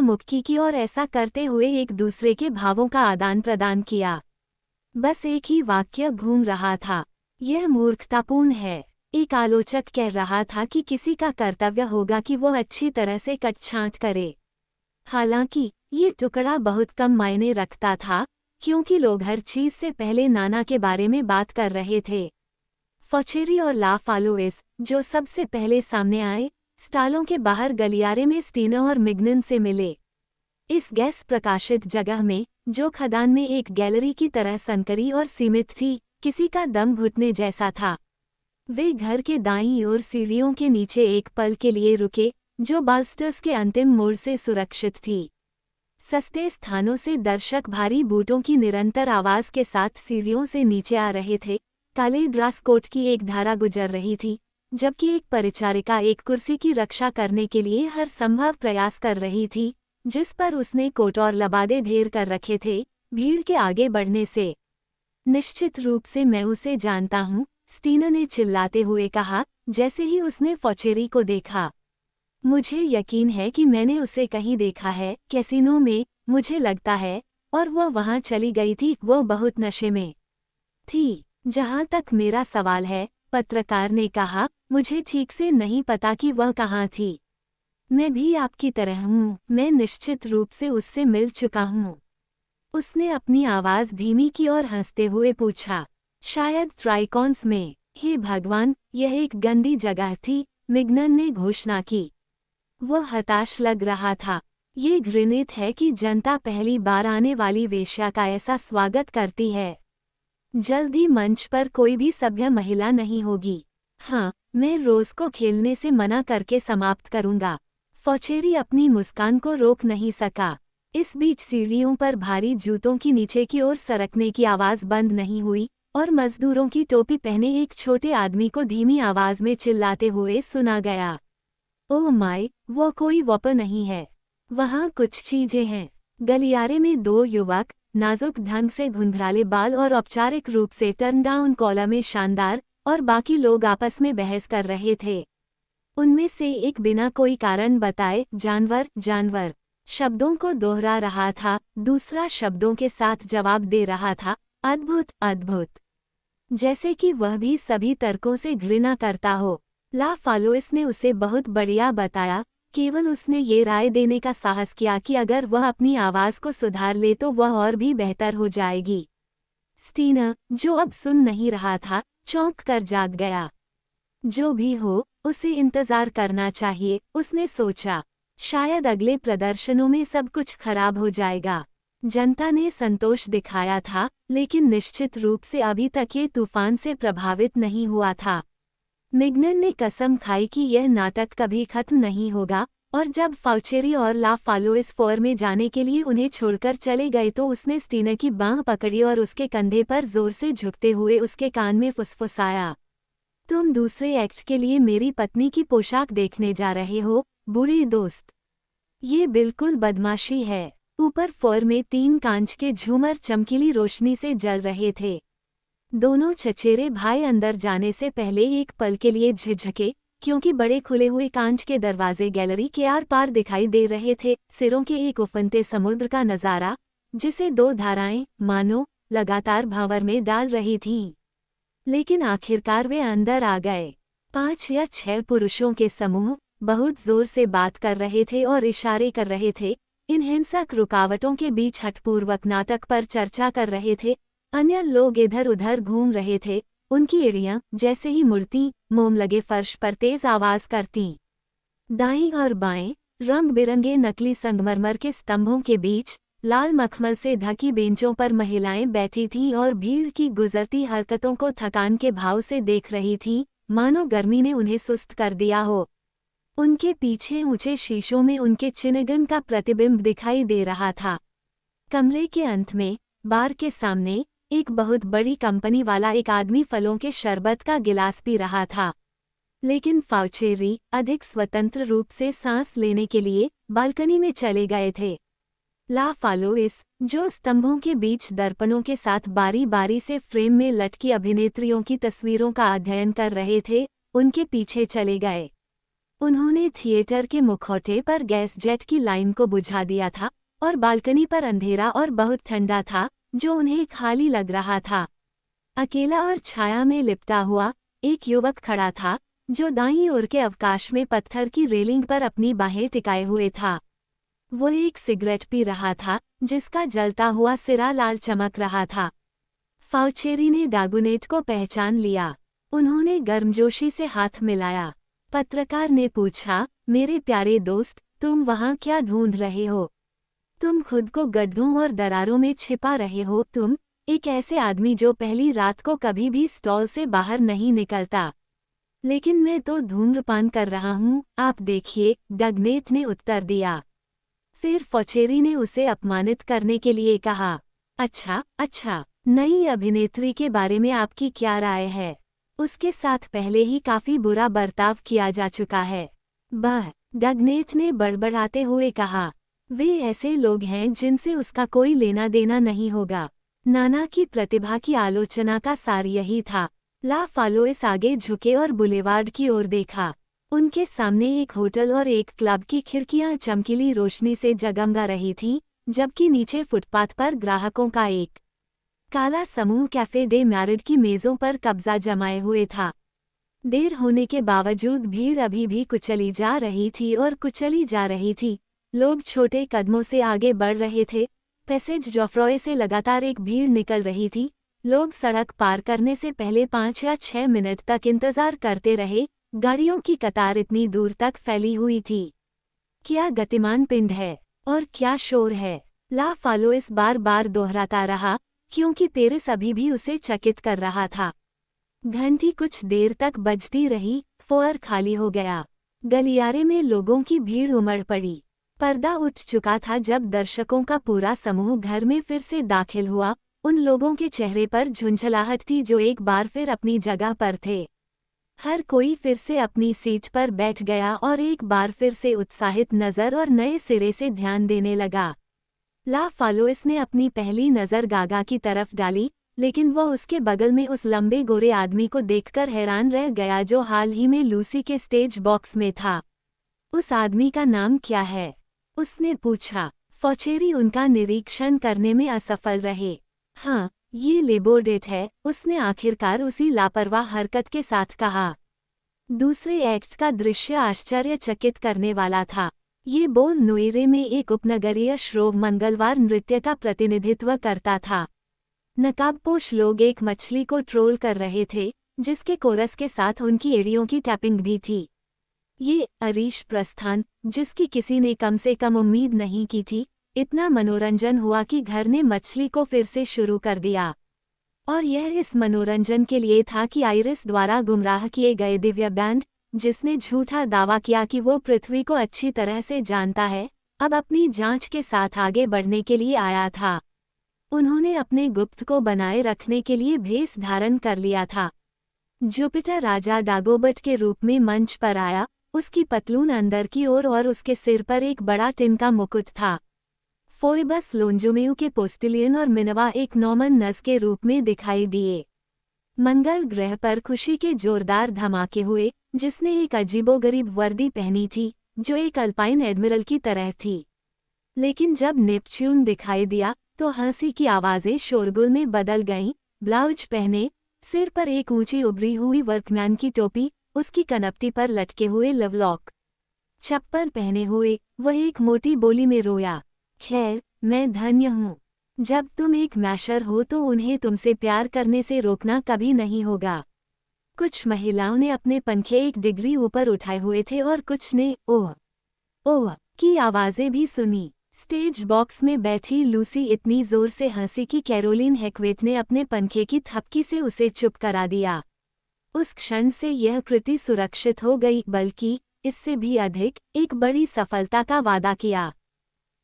[SPEAKER 1] मुक्की की और ऐसा करते हुए एक दूसरे के भावों का आदान प्रदान किया। बस एक ही वाक्य घूम रहा था, यह मूर्खतापूर्ण है। एक आलोचक कह रहा था कि किसी का कर्तव्य होगा कि वो अच्छी तरह से कट-छाँट करे। हालांकि ये टुकड़ा बहुत कम मायने रखता था, क्योंकि लोग हर चीज़ से पहले नाना के बारे में बात कर रहे थे। फॉचेरी और ला फालोइस, जो सबसे पहले सामने आए, स्टालों के बाहर गलियारे में स्टीना और मिग्नन से मिले। इस गैस प्रकाशित जगह में, जो खदान में एक गैलरी की तरह संकरी और सीमित थी, किसी का दम घुटने जैसा था। वे घर के दाईं ओर सीढ़ियों के नीचे एक पल के लिए रुके, जो बाल्स्टर्स के अंतिम मोड़ से सुरक्षित थी। सस्ते स्थानों से दर्शक भारी बूटों की निरंतर आवाज के साथ सीढ़ियों से नीचे आ रहे थे। काले ड्रास कोट की एक धारा गुजर रही थी, जबकि एक परिचारिका एक कुर्सी की रक्षा करने के लिए हर संभव प्रयास कर रही थी, जिस पर उसने कोट और लबादे ढेर कर रखे थे, भीड़ के आगे बढ़ने से। निश्चित रूप से मैं उसे जानता हूँ, स्टीना ने चिल्लाते हुए कहा, जैसे ही उसने फॉचेरी को देखा। मुझे यकीन है कि मैंने उसे कहीं देखा है, कैसीनो में, मुझे लगता है, और वह वहाँ चली गई थी। वो बहुत नशे में थी। जहाँ तक मेरा सवाल है, पत्रकार ने कहा, मुझे ठीक से नहीं पता कि वह कहाँ थी। मैं भी आपकी तरह हूँ, मैं निश्चित रूप से उससे मिल चुका हूँ। उसने अपनी आवाज़ धीमी की और हंसते हुए पूछा, शायद ट्राइकॉन्स में। हे भगवान, यह एक गंदी जगह थी, मिग्नन ने घोषणा की। वह हताश लग रहा था। ये घृणित है कि जनता पहली बार आने वाली वेश्या का ऐसा स्वागत करती है। जल्द ही मंच पर कोई भी सभ्य महिला नहीं होगी। हाँ, मैं रोज को खेलने से मना करके समाप्त करूंगा। फॉचेरी अपनी मुस्कान को रोक नहीं सका। इस बीच सीढ़ियों पर भारी जूतों की नीचे की ओर सरकने की आवाज बंद नहीं हुई और मजदूरों की टोपी पहने एक छोटे आदमी को धीमी आवाज में चिल्लाते हुए सुना गया, ओह माय, वो कोई वॉपर नहीं है, वहाँ कुछ चीजें हैं। गलियारे में दो युवक, नाजुक ढंग से घुंघराले बाल और औपचारिक रूप से टर्न डाउन कॉलर में शानदार, और बाकी लोग आपस में बहस कर रहे थे। उनमें से एक बिना कोई कारण बताए जानवर जानवर शब्दों को दोहरा रहा था, दूसरा शब्दों के साथ जवाब दे रहा था, अद्भुत अद्भुत, जैसे कि वह भी सभी तर्कों से घृणा करता हो। ला फालोइस ने उसे बहुत बढ़िया बताया, केवल उसने ये राय देने का साहस किया कि अगर वह अपनी आवाज को सुधार ले तो वह और भी बेहतर हो जाएगी। स्टीनर, जो अब सुन नहीं रहा था, चौंक कर जाग गया। जो भी हो, उसे इंतजार करना चाहिए, उसने सोचा। शायद अगले प्रदर्शनों में सब कुछ खराब हो जाएगा। जनता ने संतोष दिखाया था, लेकिन निश्चित रूप से अभी तक ये तूफान से प्रभावित नहीं हुआ था। मिग्नन ने कसम खाई कि यह नाटक कभी खत्म नहीं होगा, और जब फाउचेरी और ला फालोइस फोर में जाने के लिए उन्हें छोड़कर चले गए तो उसने स्टीनर की बांह पकड़ी और उसके कंधे पर जोर से झुकते हुए उसके कान में फुसफुसाया, तुम दूसरे एक्ट के लिए मेरी पत्नी की पोशाक देखने जा रहे हो, बुरे दोस्त। ये बिल्कुल बदमाशी है। ऊपर फोर में 3 कांच के झूमर चमकीली रोशनी से जल रहे थे। दोनों चचेरे भाई अंदर जाने से पहले एक पल के लिए झिझके, क्योंकि बड़े खुले हुए कांच के दरवाजे गैलरी के आर पार दिखाई दे रहे थे, सिरों के एक उफनते समुद्र का नज़ारा, जिसे 2 धाराएं, मानो, लगातार भांवर में डाल रही थीं। लेकिन आखिरकार वे अंदर आ गए। 5 या 6 पुरुषों के समूह बहुत जोर से बात कर रहे थे और इशारे कर रहे थे, इन हिंसक रुकावटों के बीच हठपूर्वक नाटक पर चर्चा कर रहे थे। अन्य लोग इधर उधर घूम रहे थे, उनकी एड़ियां जैसे ही मुड़ती मोम लगे फर्श पर तेज आवाज करती। दाईं और बाएं रंग बिरंगे नकली संगमरमर के स्तंभों के बीच लाल मखमल से ढकी बेंचों पर महिलाएं बैठी थीं और भीड़ की गुजरती हरकतों को थकान के भाव से देख रही थीं, मानो गर्मी ने उन्हें सुस्त कर दिया हो। उनके पीछे ऊंचे शीशों में उनके चिन्हगन का प्रतिबिंब दिखाई दे रहा था। कमरे के अंत में, बार के सामने, एक बहुत बड़ी कंपनी वाला एक आदमी फलों के शरबत का गिलास पी रहा था। लेकिन फाउचेरी अधिक स्वतंत्र रूप से सांस लेने के लिए बालकनी में चले गए थे। ला फालोइस, जो स्तंभों के बीच दर्पणों के साथ बारी बारी से फ्रेम में लटकी अभिनेत्रियों की तस्वीरों का अध्ययन कर रहे थे, उनके पीछे चले गए। उन्होंने थिएटर के मुखौटे पर गैस जेट की लाइन को बुझा दिया था, और बालकनी पर अंधेरा और बहुत ठंडा था, जो उन्हें खाली लग रहा था। अकेला और छाया में लिपटा हुआ एक युवक खड़ा था, जो दाईं ओर के अवकाश में पत्थर की रेलिंग पर अपनी बाहें टिकाए हुए था। वो एक सिगरेट पी रहा था, जिसका जलता हुआ सिरा लाल चमक रहा था। फाउचेरी ने डागुनेट को पहचान लिया। उन्होंने गर्मजोशी से हाथ मिलाया। पत्रकार ने पूछा, मेरे प्यारे दोस्त, तुम वहाँ क्या ढूंढ रहे हो? तुम खुद को गड्ढों और दरारों में छिपा रहे हो। तुम एक ऐसे आदमी जो पहली रात को कभी भी स्टॉल से बाहर नहीं निकलता। लेकिन मैं तो धूम्रपान कर रहा हूँ, आप देखिए, डगनेट ने उत्तर दिया। फिर फॉचेरी ने उसे अपमानित करने के लिए कहा, अच्छा, नई अभिनेत्री के बारे में आपकी क्या राय है? उसके साथ पहले ही काफी बुरा बर्ताव किया जा चुका है। डगनेट ने बड़बड़ाते हुए कहा, वे ऐसे लोग हैं जिनसे उसका कोई लेना देना नहीं होगा। नाना की प्रतिभा की आलोचना का सार यही था। ला फालोइस आगे झुके और बुलेवार्ड की ओर देखा। उनके सामने एक होटल और एक क्लब की खिड़कियां चमकीली रोशनी से जगमगा रही थीं, जबकि नीचे फुटपाथ पर ग्राहकों का एक काला समूह कैफे डे मैरिड की मेज़ों पर कब्जा जमाए हुए था। देर होने के बावजूद भीड़ अभी भी कुचली जा रही थी और कुचली जा रही थी। लोग छोटे कदमों से आगे बढ़ रहे थे। पैसेज जोफ्रॉय से लगातार एक भीड़ निकल रही थी। लोग सड़क पार करने से पहले 5 या 6 मिनट तक इंतजार करते रहे। गाड़ियों की कतार इतनी दूर तक फैली हुई थी। क्या गतिमान पिंड है, और क्या शोर है, ला फालोइस बार बार दोहराता रहा, क्योंकि पेरिस अभी भी उसे चकित कर रहा था। घंटी कुछ देर तक बजती रही, फोर खाली हो गया। गलियारे में लोगों की भीड़ उमड़ पड़ी। पर्दा उठ चुका था जब दर्शकों का पूरा समूह घर में फिर से दाखिल हुआ। उन लोगों के चेहरे पर झुंझलाहट थी जो एक बार फिर अपनी जगह पर थे। हर कोई फिर से अपनी सीट पर बैठ गया और एक बार फिर से उत्साहित नज़र और नए सिरे से ध्यान देने लगा। ला फॉलोइस ने अपनी पहली नज़र गागा की तरफ डाली, लेकिन वह उसके बगल में उस लंबे गोरे आदमी को देखकर हैरान रह गया जो हाल ही में लूसी के स्टेज बॉक्स में था। उस आदमी का नाम क्या है? उसने पूछा। फॉचेरी उनका निरीक्षण करने में असफल रहे। हाँ, ये लेबोर्डेट है, उसने आखिरकार उसी लापरवाह हरकत के साथ कहा। दूसरे एक्ट का दृश्य आश्चर्यचकित करने वाला था। ये बोल नोएरे में एक उपनगरीय श्रोव मंगलवार नृत्य का प्रतिनिधित्व करता था। नकाबपोश लोग एक मछली को ट्रोल कर रहे थे, जिसके कोरस के साथ उनकी एड़ियों की टैपिंग भी थी। ये अरीश प्रस्थान, जिसकी किसी ने कम से कम उम्मीद नहीं की थी, इतना मनोरंजन हुआ कि घर ने मछली को फिर से शुरू कर दिया। और यह इस मनोरंजन के लिए था कि आइरिस द्वारा गुमराह किए गए दिव्य बैंड, जिसने झूठा दावा किया कि वो पृथ्वी को अच्छी तरह से जानता है, अब अपनी जांच के साथ आगे बढ़ने के लिए आया था। उन्होंने अपने गुप्त को बनाए रखने के लिए भेष धारण कर लिया था। जुपिटर राजा डागोबट के रूप में मंच पर आया, उसकी पतलून अंदर की ओर और उसके सिर पर एक बड़ा टिन का मुकुट था। फोइबस लोंजोमेउ के पोस्टिलियन और मिनवा एक नॉर्मन नस के रूप में दिखाई दिए। मंगल ग्रह पर खुशी के जोरदार धमाके हुए, जिसने एक अजीबोगरीब वर्दी पहनी थी, जो एक अल्पाइन एडमिरल की तरह थी। लेकिन जब नेपच्यून दिखाई दिया, तो हंसी की आवाज़ें शोरगुल में बदल गईं। ब्लाउज पहने, सिर पर एक ऊंची उभरी हुई वर्कमैन की टोपी, उसकी कनपटी पर लटके हुए लवलॉक चप्पल पहने हुए, वह एक मोटी बोली में रोया। खैर, मैं धन्य हूँ। जब तुम एक मैशर हो तो उन्हें तुमसे प्यार करने से रोकना कभी नहीं होगा। कुछ महिलाओं ने अपने पंखे 1 डिग्री ऊपर उठाए हुए थे और कुछ ने ओह ओह की आवाज़ें भी सुनी। स्टेज बॉक्स में बैठी लूसी इतनी जोर से हंसी कि कैरोलिन हेकवेट ने अपने पंखे की थपकी से उसे चुप करा दिया। उस क्षण से यह कृति सुरक्षित हो गई, बल्कि इससे भी अधिक एक बड़ी सफलता का वादा किया।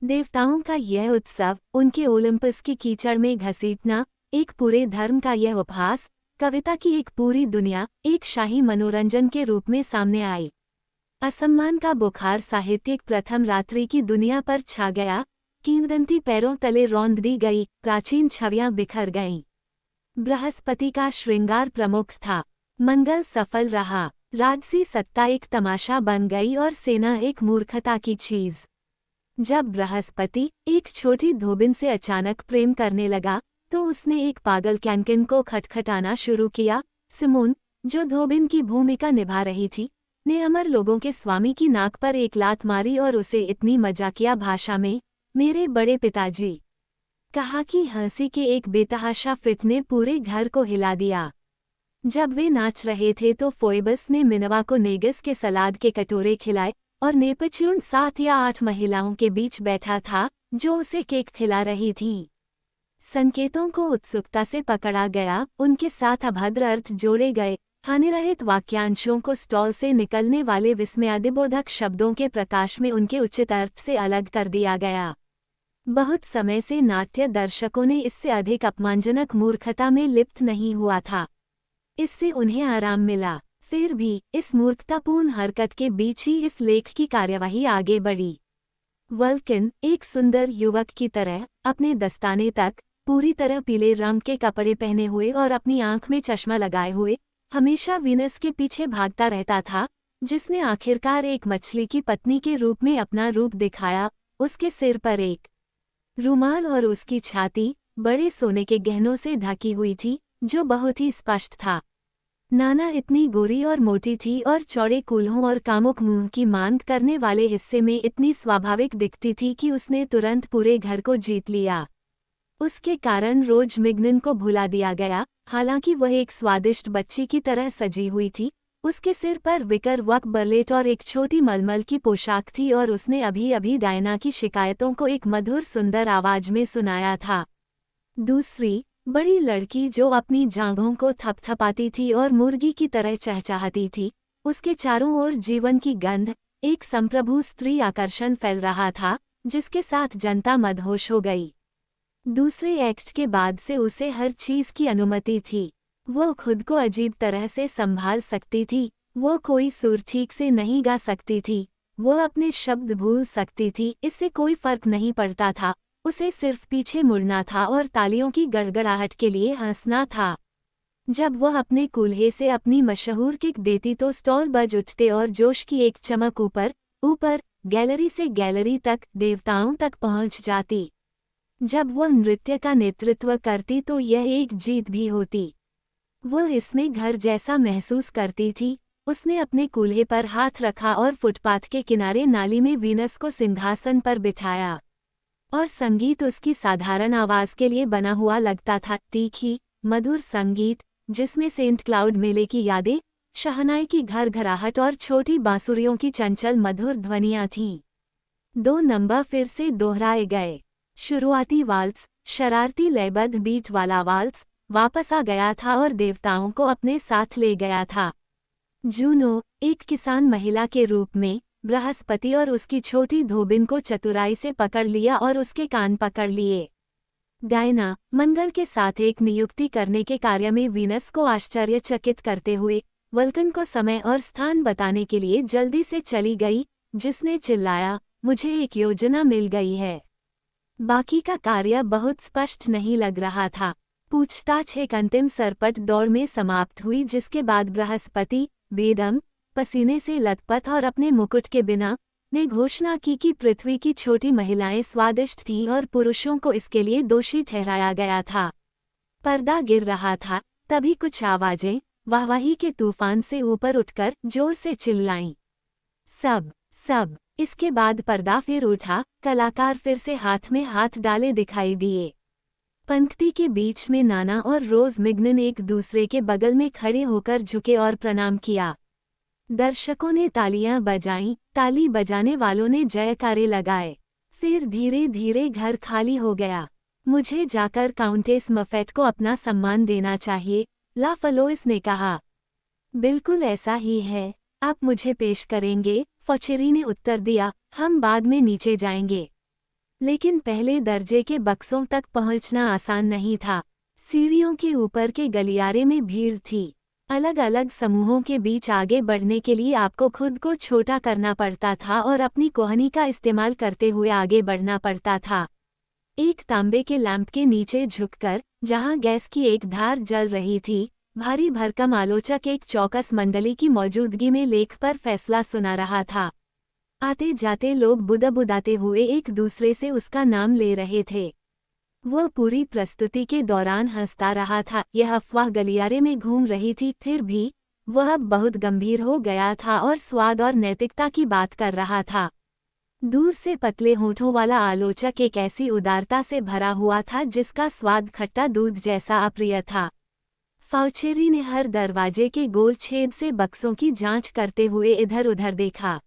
[SPEAKER 1] देवताओं का यह उत्सव, उनके ओलंपस की कीचड़ में घसीटना, एक पूरे धर्म का यह उपहास, कविता की एक पूरी दुनिया, एक शाही मनोरंजन के रूप में सामने आई। असम्मान का बुखार साहित्यिक प्रथम रात्रि की दुनिया पर छा गया। किंवदंती पैरों तले रौंद दी गई, प्राचीन छवियां बिखर गईं। बृहस्पति का श्रृंगार प्रमुख था। मंगल सफल रहा। राजसी सत्ता एक तमाशा बन गई और सेना एक मूर्खता की चीज। जब बृहस्पति एक छोटी धोबिन से अचानक प्रेम करने लगा, तो उसने एक पागल कैनकिन को खटखटाना शुरू किया। सिमोन, जो धोबिन की भूमिका निभा रही थी, ने अमर लोगों के स्वामी की नाक पर एक लात मारी और उसे इतनी मजाकिया भाषा में मेरे बड़े पिताजी कहा कि हंसी के एक बेतहाशा फिट ने पूरे घर को हिला दिया। जब वे नाच रहे थे तो फोइबस ने मिनवा को नेगस के सलाद के कटोरे खिलाए और नेपच्यून 7 या 8 महिलाओं के बीच बैठा था जो उसे केक खिला रही थीं। संकेतों को उत्सुकता से पकड़ा गया, उनके साथ अभद्र अर्थ जोड़े गए, हानिरहित वाक्यांशों को स्टॉल से निकलने वाले विस्मयादिबोधक शब्दों के प्रकाश में उनके उचित अर्थ से अलग कर दिया गया। बहुत समय से नाट्य दर्शकों ने इससे अधिक अपमानजनक मूर्खता में लिप्त नहीं हुआ था। इससे उन्हें आराम मिला। फिर भी इस मूर्खतापूर्ण हरकत के बीच ही इस लेख की कार्यवाही आगे बढ़ी। वल्किन, एक सुंदर युवक की तरह, अपने दस्ताने तक पूरी तरह पीले रंग के कपड़े पहने हुए और अपनी आंख में चश्मा लगाए हुए, हमेशा वीनस के पीछे भागता रहता था, जिसने आखिरकार एक मछली की पत्नी के रूप में अपना रूप दिखाया। उसके सिर पर एक रुमाल और उसकी छाती बड़े सोने के गहनों से ढकी हुई थी, जो बहुत ही स्पष्ट था। नाना इतनी गोरी और मोटी थी और चौड़े कूल्हों और कामुक मुंह की मांग करने वाले हिस्से में इतनी स्वाभाविक दिखती थी कि उसने तुरंत पूरे घर को जीत लिया। उसके कारण रोज मिग्नन को भुला दिया गया, हालांकि वह एक स्वादिष्ट बच्ची की तरह सजी हुई थी। उसके सिर पर विकर वक बर्लेट और एक छोटी मलमल की पोशाक थी और उसने अभी अभी डायना की शिकायतों को एक मधुर सुंदर आवाज में सुनाया था। दूसरी बड़ी लड़की जो अपनी जांघों को थपथपाती थी और मुर्गी की तरह चहचहाती थी, उसके चारों ओर जीवन की गंध, एक संप्रभु स्त्री आकर्षण फैल रहा था, जिसके साथ जनता मदहोश हो गई। दूसरे एक्ट के बाद से उसे हर चीज की अनुमति थी। वो खुद को अजीब तरह से संभाल सकती थी, वो कोई सुर ठीक से नहीं गा सकती थी, वो अपने शब्द भूल सकती थी, इससे कोई फर्क नहीं पड़ता था। उसे सिर्फ पीछे मुड़ना था और तालियों की गड़गड़ाहट के लिए हंसना था। जब वह अपने कूल्हे से अपनी मशहूर किक देती तो स्टॉल बज उठते और जोश की एक चमक ऊपर ऊपर गैलरी से गैलरी तक, देवताओं तक पहुंच जाती। जब वह नृत्य का नेतृत्व करती तो यह एक जीत भी होती। वो इसमें घर जैसा महसूस करती थी। उसने अपने कूल्हे पर हाथ रखा और फुटपाथ के किनारे नाली में वीनस को सिंहासन पर बिठाया। और संगीत उसकी साधारण आवाज के लिए बना हुआ लगता था, तीखी, मधुर संगीत, जिसमें सेंट क्लाउड मेले की यादें, शहनाई की घरघराहट और छोटी बांसुरियों की चंचल मधुर ध्वनियां थीं। 2 नंबर फिर से दोहराए गए। शुरुआती वाल्स, शरारती लयबद्ध बीट वाला वाल्स, वापस आ गया था और देवताओं को अपने साथ ले गया था। जूनो, एक किसान महिला के रूप में, बृहस्पति और उसकी छोटी धोबिन को चतुराई से पकड़ लिया और उसके कान पकड़ लिए। डायना, मंगल के साथ एक नियुक्ति करने के कार्य में वीनस को आश्चर्यचकित करते हुए, वल्कन को समय और स्थान बताने के लिए जल्दी से चली गई, जिसने चिल्लाया, मुझे एक योजना मिल गई है। बाकी का कार्य बहुत स्पष्ट नहीं लग रहा था। पूछताछ एक अंतिम सरपट दौड़ में समाप्त हुई, जिसके बाद बृहस्पति, बेदम, पसीने से लथपथ और अपने मुकुट के बिना, ने घोषणा की कि पृथ्वी की छोटी महिलाएं स्वादिष्ट थीं और पुरुषों को इसके लिए दोषी ठहराया गया था। पर्दा गिर रहा था, तभी कुछ आवाजें, वाहवाही के तूफान से ऊपर उठकर जोर से चिल्लाईं, सब सब। इसके बाद पर्दा फिर उठा, कलाकार फिर से हाथ में हाथ डाले दिखाई दिए। पंक्ति के बीच में नाना और रोज मिग्नन एक दूसरे के बगल में खड़े होकर झुके और प्रणाम किया। दर्शकों ने तालियां बजाईं, ताली बजाने वालों ने जयकारे लगाए। फिर धीरे धीरे घर खाली हो गया। मुझे जाकर काउंटेस मफेट को अपना सम्मान देना चाहिए, ला फलोइस ने कहा। बिल्कुल ऐसा ही है, आप मुझे पेश करेंगे, फॉचेरी ने उत्तर दिया, हम बाद में नीचे जाएंगे। लेकिन पहले दर्जे के बक्सों तक पहुंचना आसान नहीं था। सीढ़ियों के ऊपर के गलियारे में भीड़ थी। अलग अलग समूहों के बीच आगे बढ़ने के लिए आपको खुद को छोटा करना पड़ता था और अपनी कोहनी का इस्तेमाल करते हुए आगे बढ़ना पड़ता था। एक तांबे के लैंप के नीचे झुककर, जहां गैस की एक धार जल रही थी, भारी भरकम आलोचक एक चौकस मंडली की मौजूदगी में लेख पर फैसला सुना रहा था। आते जाते लोग बुदाबुदाते हुए एक दूसरे से उसका नाम ले रहे थे। वह पूरी प्रस्तुति के दौरान हंसता रहा था। यह अफवाह गलियारे में घूम रही थी, फिर भी वह अब बहुत गंभीर हो गया था और स्वाद और नैतिकता की बात कर रहा था। दूर से पतले होठों वाला आलोचक एक ऐसी उदारता से भरा हुआ था जिसका स्वाद खट्टा दूध जैसा अप्रिय था। फाउचेरी ने हर दरवाजे के गोल छेद से बक्सों की जांच करते हुए इधर उधर देखा,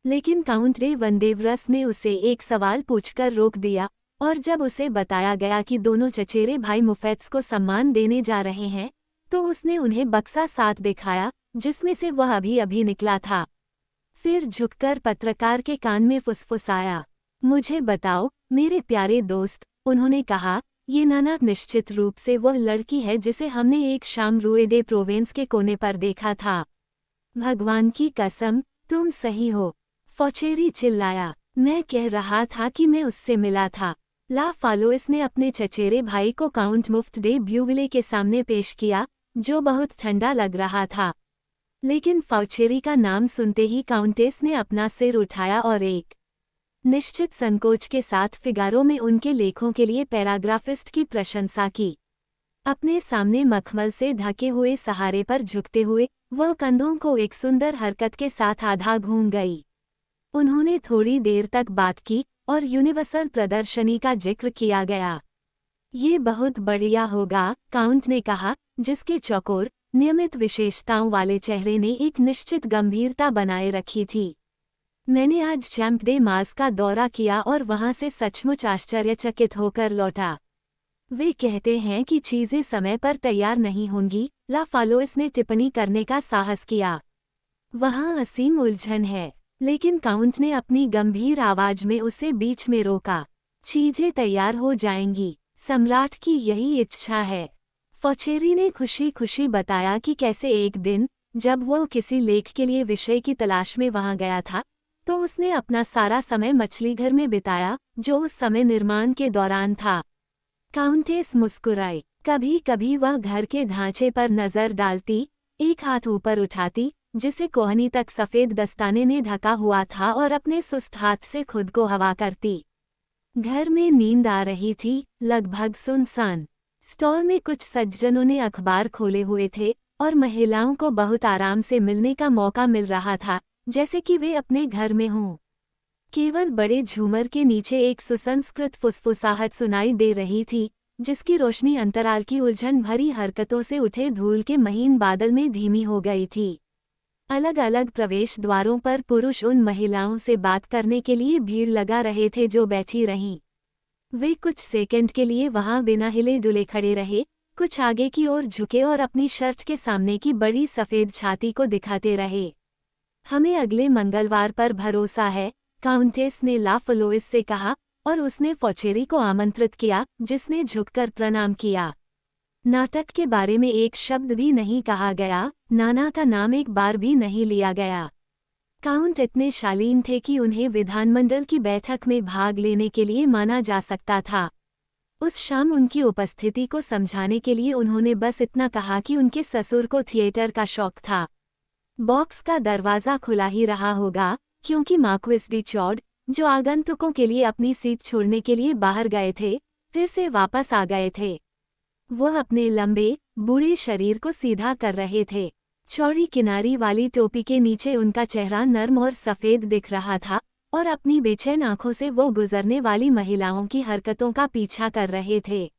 [SPEAKER 1] लेकिन काउंट डे वंदेवरस ने उसे एक सवाल पूछकर रोक दिया, और जब उसे बताया गया कि दोनों चचेरे भाई मुफेट्स को सम्मान देने जा रहे हैं, तो उसने उन्हें बक्सा साथ दिखाया, जिसमें से वह अभी अभी निकला था। फिर झुककर पत्रकार के कान में फुसफुसाया, मुझे बताओ मेरे प्यारे दोस्त, उन्होंने कहा, ये नाना निश्चित रूप से वह लड़की है जिसे हमने एक शाम रूए दे प्रोवेंस के कोने पर देखा था। भगवान की कसम, तुम सही हो, फॉचेरी चिल्लाया। मैं कह रहा था कि मैं उससे मिला था। ला फालोइस ने अपने चचेरे भाई को काउंट मुफ्त डे ब्यूविले के सामने पेश किया, जो बहुत ठंडा लग रहा था। लेकिन फाउचेरी का नाम सुनते ही काउंटेस ने अपना सिर उठाया और एक निश्चित संकोच के साथ फिगारो में उनके लेखों के लिए पैराग्राफिस्ट की प्रशंसा की। अपने सामने मखमल से ढके हुए सहारे पर झुकते हुए वह कंधों को एक सुंदर हरकत के साथ आधा घूम गई। उन्होंने थोड़ी देर तक बात की और यूनिवर्सल प्रदर्शनी का जिक्र किया गया। ये बहुत बढ़िया होगा, काउंट ने कहा, जिसके चौकोर, नियमित विशेषताओं वाले चेहरे ने एक निश्चित गंभीरता बनाए रखी थी। मैंने आज चैंप दे मार्स का दौरा किया और वहां से सचमुच आश्चर्यचकित होकर लौटा। वे कहते हैं कि चीजें समय पर तैयार नहीं होंगी, ला फालोइस ने टिप्पणी करने का साहस किया। वहाँ असीम उलझन है, लेकिन काउंट ने अपनी गंभीर आवाज में उसे बीच में रोका। चीजें तैयार हो जाएंगी, सम्राट की यही इच्छा है। फॉचेरी ने खुशी खुशी बताया कि कैसे एक दिन, जब वो किसी लेख के लिए विषय की तलाश में वहां गया था, तो उसने अपना सारा समय मछली घर में बिताया, जो उस समय निर्माण के दौरान था। काउंटेस मुस्कुराई। कभी कभी वह घर के ढांचे पर नजर डालती, एक हाथ ऊपर उठाती, जिसे कोहनी तक सफेद दस्ताने ने ढका हुआ था, और अपने सुस्त हाथ से खुद को हवा करती। घर में नींद आ रही थी, लगभग सुनसान। स्टॉल में कुछ सज्जनों ने अखबार खोले हुए थे, और महिलाओं को बहुत आराम से मिलने का मौका मिल रहा था, जैसे कि वे अपने घर में हों। केवल बड़े झूमर के नीचे एक सुसंस्कृत फुसफुसाहट सुनाई दे रही थी, जिसकी रोशनी अंतराल की उलझन भरी हरकतों से उठे धूल के महीन बादल में धीमी हो गई थी। अलग अलग प्रवेश द्वारों पर पुरुष उन महिलाओं से बात करने के लिए भीड़ लगा रहे थे जो बैठी रहीं। वे कुछ सेकंड के लिए वहां बिना हिले डुले खड़े रहे, कुछ आगे की ओर झुके और अपनी शर्ट के सामने की बड़ी सफेद छाती को दिखाते रहे। हमें अगले मंगलवार पर भरोसा है, काउंटेस ने ला फ्लोइस से कहा, और उसने फॉचेरी को आमंत्रित किया, जिसने झुककर प्रणाम किया। नाटक के बारे में एक शब्द भी नहीं कहा गया, नाना का नाम एक बार भी नहीं लिया गया। काउंट इतने शालीन थे कि उन्हें विधानमंडल की बैठक में भाग लेने के लिए माना जा सकता था। उस शाम उनकी उपस्थिति को समझाने के लिए उन्होंने बस इतना कहा कि उनके ससुर को थिएटर का शौक था। बॉक्स का दरवाज़ा खुला ही रहा होगा, क्योंकि मार्क्विस डी चौड, जो आगंतुकों के लिए अपनी सीट छोड़ने के लिए बाहर गए थे, फिर से वापस आ गए थे। वह अपने लंबे, बूढ़े शरीर को सीधा कर रहे थे। चौड़ी किनारी वाली टोपी के नीचे उनका चेहरा नर्म और सफ़ेद दिख रहा था, और अपनी बेचैन आंखों से वो गुजरने वाली महिलाओं की हरकतों का पीछा कर रहे थे।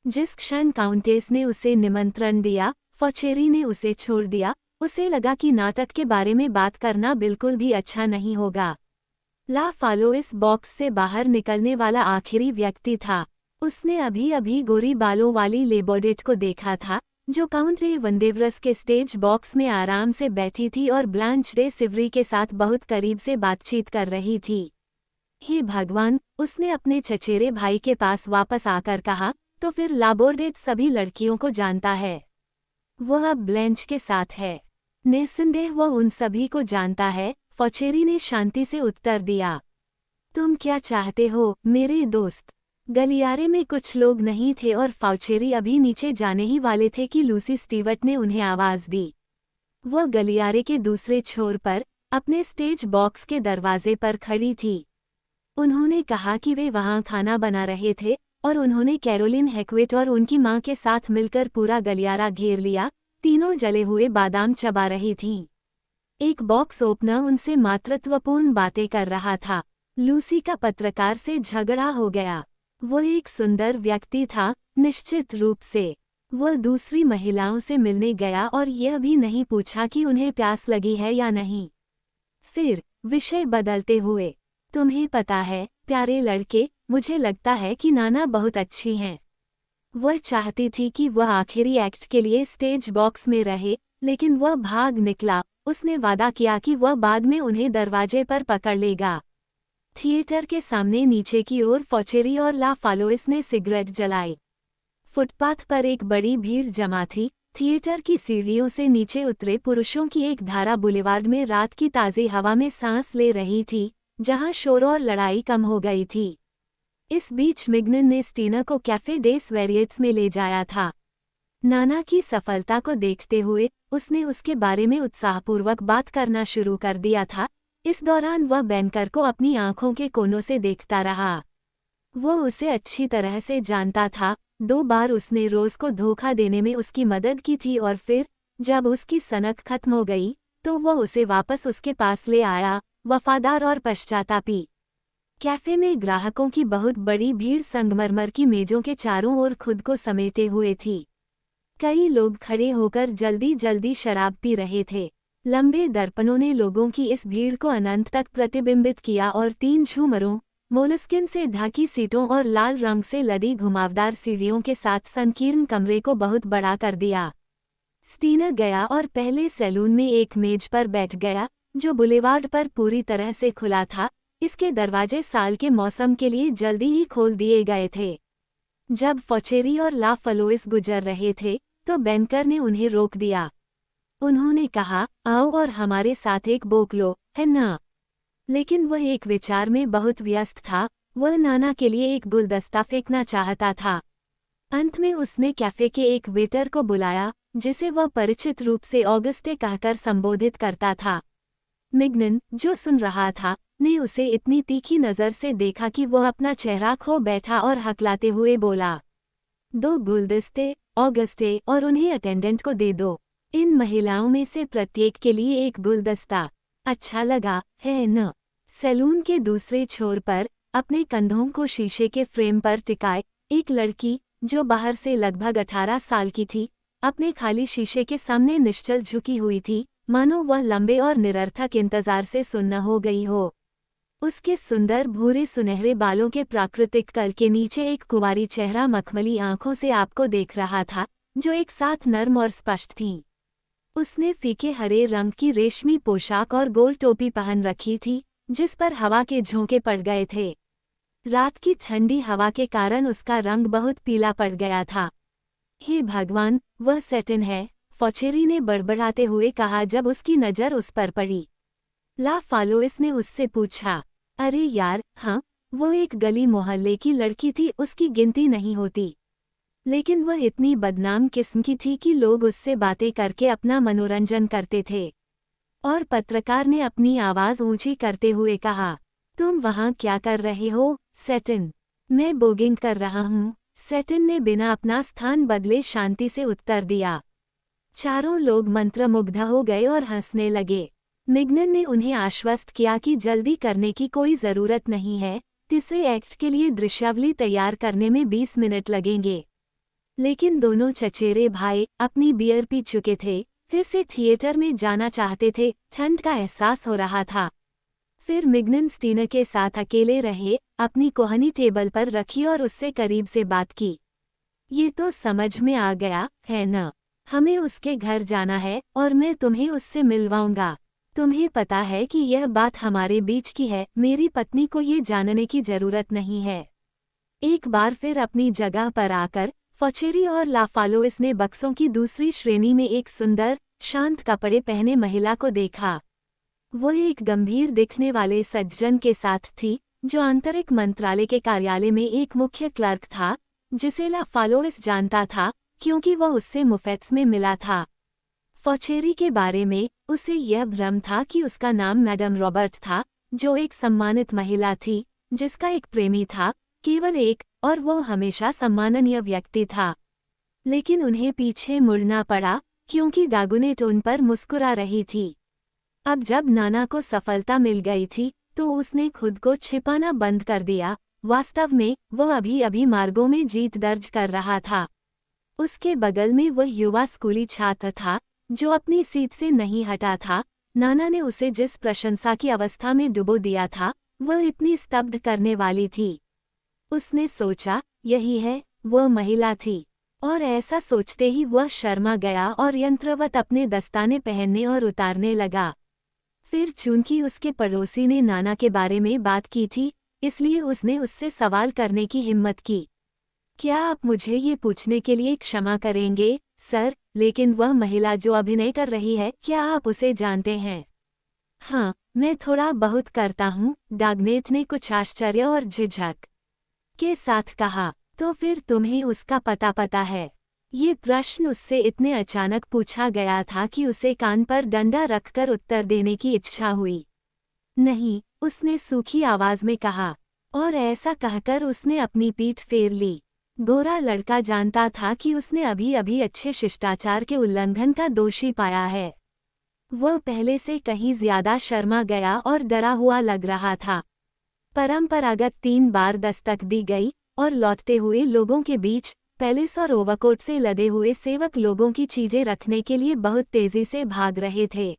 [SPEAKER 1] जिस क्षण काउंटेस ने उसे निमंत्रण दिया, फॉचेरी ने उसे छोड़ दिया। उसे लगा कि नाटक के बारे में बात करना बिल्कुल भी अच्छा नहीं होगा। ला फ्लोइस बॉक्स से बाहर निकलने वाला आखिरी व्यक्ति था। उसने अभी अभी गोरी बालों वाली लेबोडेट को देखा था, जो काउंट डे वंदेवरस के स्टेज बॉक्स में आराम से बैठी थी और ब्लांच डे सिवरी के साथ बहुत करीब से बातचीत कर रही थी। हे भगवान, उसने अपने चचेरे भाई के पास वापस आकर कहा, तो फिर लाबोर्डेट सभी लड़कियों को जानता है। वह अब ब्लेंच के साथ है। निस्संदेह वह उन सभी को जानता है, फॉचेरी ने शांति से उत्तर दिया। तुम क्या चाहते हो, मेरे दोस्त? गलियारे में कुछ लोग नहीं थे और फॉचेरी अभी नीचे जाने ही वाले थे कि लूसी स्टीवर्ट ने उन्हें आवाज दी। वह गलियारे के दूसरे छोर पर, अपने स्टेज बॉक्स के दरवाजे पर खड़ी थी। उन्होंने कहा कि वे वहां खाना बना रहे थे, और उन्होंने कैरोलिन हैक्विट और उनकी मां के साथ मिलकर पूरा गलियारा घेर लिया। तीनों जले हुए बादाम चबा रही थीं। एक बॉक्स ओपनर उनसे मातृत्वपूर्ण बातें कर रहा था। लूसी का पत्रकार से झगड़ा हो गया। वो एक सुंदर व्यक्ति था, निश्चित रूप से। वह दूसरी महिलाओं से मिलने गया और यह भी नहीं पूछा कि उन्हें प्यास लगी है या नहीं। फिर, विषय बदलते हुए, तुम्हें पता है, प्यारे लड़के, मुझे लगता है कि नाना बहुत अच्छी हैं। वह चाहती थी कि वह आखिरी एक्ट के लिए स्टेज बॉक्स में रहे, लेकिन वह भाग निकला। उसने वादा किया कि वह बाद में उन्हें दरवाजे पर पकड़ लेगा। थिएटर के सामने नीचे की ओर फॉचेरी और ला फ्लोइस ने सिगरेट जलाई। फुटपाथ पर एक बड़ी भीड़ जमा थी। थिएटर की सीढ़ियों से नीचे उतरे पुरुषों की एक धारा बुलेवार्ड में रात की ताज़ी हवा में सांस ले रही थी, जहां शोर और लड़ाई कम हो गई थी। इस बीच मिग्नन ने स्टीना को कैफे डेस वेरिएट्स में ले जाया था। नाना की सफलता को देखते हुए उसने उसके बारे में उत्साहपूर्वक बात करना शुरू कर दिया था। इस दौरान वह बैंकर को अपनी आंखों के कोनों से देखता रहा। वो उसे अच्छी तरह से जानता था। 2 बार उसने रोज को धोखा देने में उसकी मदद की थी, और फिर जब उसकी सनक खत्म हो गई, तो वह उसे वापस उसके पास ले आया, वफादार और पश्चातापी। कैफे में ग्राहकों की बहुत बड़ी भीड़ संगमरमर की मेजों के चारों ओर खुद को समेटे हुए थी। कई लोग खड़े होकर जल्दी जल्दी शराब पी रहे थे। लंबे दर्पणों ने लोगों की इस भीड़ को अनंत तक प्रतिबिंबित किया, और 3 झूमरों, मोलस्किन से ढकी सीटों और लाल रंग से लदी घुमावदार सीढ़ियों के साथ संकीर्ण कमरे को बहुत बड़ा कर दिया। स्टीनर गया और पहले सैलून में एक मेज पर बैठ गया, जो बुलेवार्ड पर पूरी तरह से खुला था। इसके दरवाजे साल के मौसम के लिए जल्दी ही खोल दिए गए थे। जब फॉचेरी और ला फलोइस गुजर रहे थे, तो बैंकर ने उन्हें रोक दिया। उन्होंने कहा, आओ और हमारे साथ एक बोक लो, है ना? लेकिन वह एक विचार में बहुत व्यस्त था। वह नाना के लिए एक गुलदस्ता फेंकना चाहता था। अंत में उसने कैफे के एक वेटर को बुलाया, जिसे वह परिचित रूप से ऑगस्टे कहकर संबोधित करता था। मिग्नन, जो सुन रहा था, ने उसे इतनी तीखी नज़र से देखा कि वह अपना चेहरा खो बैठा और हकलाते हुए बोला, 2 गुलदस्ते, ऑगस्टे, और उन्हें अटेंडेंट को दे दो। इन महिलाओं में से प्रत्येक के लिए एक गुलदस्ता। अच्छा लगा, है न? सैलून के दूसरे छोर पर, अपने कंधों को शीशे के फ्रेम पर टिकाए, एक लड़की, जो बाहर से लगभग 18 साल की थी, अपने खाली शीशे के सामने निश्चल झुकी हुई थी, मानो वह लंबे और निरर्थक इंतजार से सुन्न हो गई हो। उसके सुंदर भूरे सुनहरे बालों के प्राकृतिक कल के नीचे एक कुंवारी चेहरा मखमली आंखों से आपको देख रहा था, जो एक साथ नर्म और स्पष्ट थीं। उसने फीके हरे रंग की रेशमी पोशाक और गोल टोपी पहन रखी थी, जिस पर हवा के झोंके पड़ गए थे। रात की ठंडी हवा के कारण उसका रंग बहुत पीला पड़ गया था। हे भगवान, वह सेटिन है, फॉचेरी ने बड़बड़ाते हुए कहा जब उसकी नज़र उस पर पड़ी। ला फालोइस ने उससे पूछा, अरे यार, हाँ, वो एक गली मोहल्ले की लड़की थी, उसकी गिनती नहीं होती। लेकिन वह इतनी बदनाम किस्म की थी कि लोग उससे बातें करके अपना मनोरंजन करते थे। और पत्रकार ने अपनी आवाज़ ऊंची करते हुए कहा, तुम वहाँ क्या कर रहे हो, सेटिन? मैं बोगिंग कर रहा हूँ, सेटिन ने बिना अपना स्थान बदले शांति से उत्तर दिया। चारों लोग मंत्रमुग्ध हो गए और हंसने लगे। मिग्नन ने उन्हें आश्वस्त किया कि जल्दी करने की कोई ज़रूरत नहीं है, तीसरे एक्ट के लिए दृश्यावली तैयार करने में 20 मिनट लगेंगे। लेकिन दोनों चचेरे भाई अपनी बियर पी चुके थे, फिर से थिएटर में जाना चाहते थे, ठंड का एहसास हो रहा था। फिर मिग्नन स्टीनर के साथ अकेले रहे, अपनी कोहनी टेबल पर रखी और उससे करीब से बात की। ये तो समझ में आ गया, है न? हमें उसके घर जाना है और मैं तुम्हें उससे मिलवाऊंगा। तुम्हें पता है कि यह बात हमारे बीच की है, मेरी पत्नी को ये जानने की जरूरत नहीं है। एक बार फिर अपनी जगह पर आकर फॉचेरी और ला फालोइस ने बक्सों की दूसरी श्रेणी में एक सुंदर, शांत कपड़े पहने महिला को देखा। वह एक गंभीर दिखने वाले सज्जन के साथ थी, जो आंतरिक मंत्रालय के कार्यालय में एक मुख्य क्लर्क था, जिसे ला फालोइस जानता था, क्योंकि वह उससे मुफ्त में मिला था। फॉचेरी के बारे में उसे यह भ्रम था कि उसका नाम मैडम रॉबर्ट था, जो एक सम्मानित महिला थी, जिसका एक प्रेमी था, केवल एक, और वह हमेशा सम्माननीय व्यक्ति था। लेकिन उन्हें पीछे मुड़ना पड़ा, क्योंकि डागुनेट उन पर मुस्कुरा रही थी। अब जब नाना को सफलता मिल गई थी, तो उसने खुद को छिपाना बंद कर दिया। वास्तव में वह अभी अभी मार्गों में जीत दर्ज कर रहा था। उसके बगल में वह युवा स्कूली छात्र था, जो अपनी सीट से नहीं हटा था। नाना ने उसे जिस प्रशंसा की अवस्था में डुबो दिया था, वह इतनी स्तब्ध करने वाली थी। उसने सोचा, यही है, वह महिला थी। और ऐसा सोचते ही वह शर्मा गया और यंत्रवत अपने दस्ताने पहनने और उतारने लगा। फिर चूंकि उसके पड़ोसी ने नाना के बारे में बात की थी, इसलिए उसने उससे सवाल करने की हिम्मत की। क्या आप मुझे ये पूछने के लिए क्षमा करेंगे, सर, लेकिन वह महिला जो अभिनय कर रही है, क्या आप उसे जानते हैं? हाँ, मैं थोड़ा बहुत करता हूँ, डागनेट ने कुछ आश्चर्य और झिझक के साथ कहा। तो फिर तुम्हें उसका पता है? ये प्रश्न उससे इतने अचानक पूछा गया था कि उसे कान पर डंडा रखकर उत्तर देने की इच्छा हुई। नहीं, उसने सूखी आवाज में कहा, और ऐसा कहकर उसने अपनी पीठ फेर ली। गोरा लड़का जानता था कि उसने अभी अभी अच्छे शिष्टाचार के उल्लंघन का दोषी पाया है। वह पहले से कहीं ज्यादा शर्मा गया और डरा हुआ लग रहा था। परंपरागत 3 बार दस्तक दी गई, और लौटते हुए लोगों के बीच पैलेस और ओवरकोट से लदे हुए सेवक लोगों की चीजें रखने के लिए बहुत तेजी से भाग रहे थे।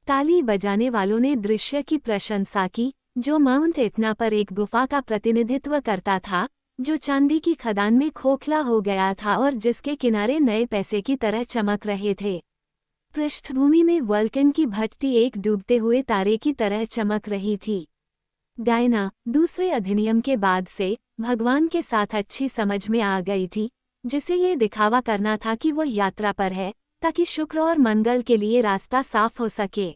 [SPEAKER 1] ताली बजाने वालों ने दृश्य की प्रशंसा की, जो माउंट एटना पर एक गुफा का प्रतिनिधित्व करता था, जो चांदी की खदान में खोखला हो गया था और जिसके किनारे नए पैसे की तरह चमक रहे थे। पृष्ठभूमि में वल्कन की भट्टी एक डूबते हुए तारे की तरह चमक रही थी। डायना दूसरे अधिनियम के बाद से भगवान के साथ अच्छी समझ में आ गई थी, जिसे ये दिखावा करना था कि वो यात्रा पर है, ताकि शुक्र और मंगल के लिए रास्ता साफ हो सके।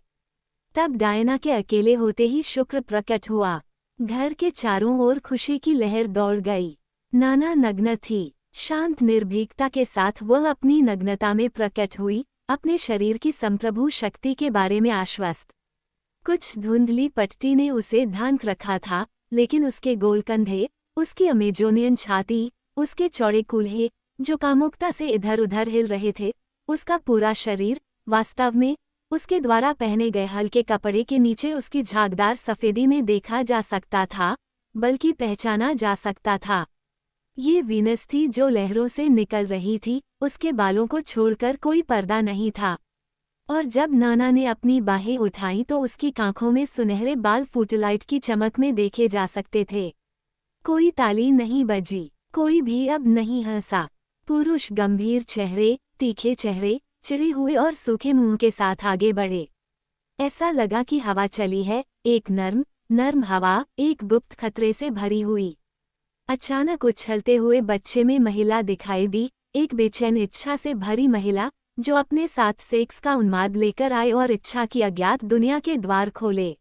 [SPEAKER 1] तब डायना के अकेले होते ही शुक्र प्रकट हुआ। घर के चारों ओर खुशी की लहर दौड़ गई। नाना नग्न थी। शांत निर्भीकता के साथ वह अपनी नग्नता में प्रकट हुई, अपने शरीर की संप्रभु शक्ति के बारे में आश्वस्त। कुछ धुंधली पट्टी ने उसे ढांक रखा था, लेकिन उसके गोल कंधे, उसकी अमेजोनियन छाती, उसके चौड़े कूल्हे जो कामुकता से इधर उधर हिल रहे थे, उसका पूरा शरीर, वास्तव में उसके द्वारा पहने गए हल्के कपड़े के नीचे उसकी झागदार सफेदी में देखा जा सकता था, बल्कि पहचाना जा सकता था। ये वीनस थी जो लहरों से निकल रही थी, उसके बालों को छोड़कर कोई पर्दा नहीं था। और जब नाना ने अपनी बाहें उठाईं तो उसकी आंखों में सुनहरे बाल फूटलाइट की चमक में देखे जा सकते थे। कोई ताली नहीं बजी, कोई भी अब नहीं हंसा। पुरुष गंभीर चेहरे, तीखे चेहरे, चिड़े हुए और सूखे मुंह के साथ आगे बढ़े। ऐसा लगा कि हवा चली है, एक नर्म हवा, एक गुप्त खतरे से भरी हुई। अचानक उछलते हुए बच्चे में महिला दिखाई दी, एक बेचैन इच्छा से भरी महिला, जो अपने साथ सेक्स का उन्माद लेकर आए और इच्छा की अज्ञात दुनिया के द्वार खोले।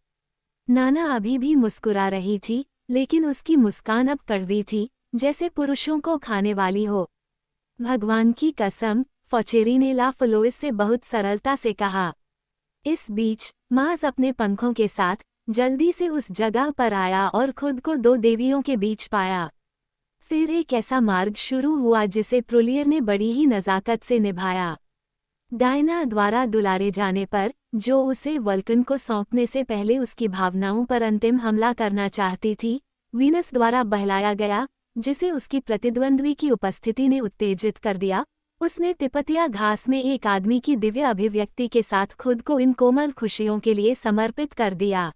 [SPEAKER 1] नाना अभी भी मुस्कुरा रही थी, लेकिन उसकी मुस्कान अब कड़वी थी, जैसे पुरुषों को खाने वाली हो। भगवान की कसम, फौचेरी ने ला फ्लोइस से बहुत सरलता से कहा। इस बीच माज अपने पंखों के साथ जल्दी से उस जगह पर आया और खुद को दो देवियों के बीच पाया। फिर एक ऐसा मार्ग शुरू हुआ जिसे प्रुलियर ने बड़ी ही नज़ाकत से निभाया। डायना द्वारा दुलारे जाने पर, जो उसे वल्कन को सौंपने से पहले उसकी भावनाओं पर अंतिम हमला करना चाहती थी, वीनस द्वारा बहलाया गया, जिसे उसकी प्रतिद्वंद्वी की उपस्थिति ने उत्तेजित कर दिया। उसने तिपतिया घास में एक आदमी की दिव्य अभिव्यक्ति के साथ खुद को इन कोमल खुशियों के लिए समर्पित कर दिया।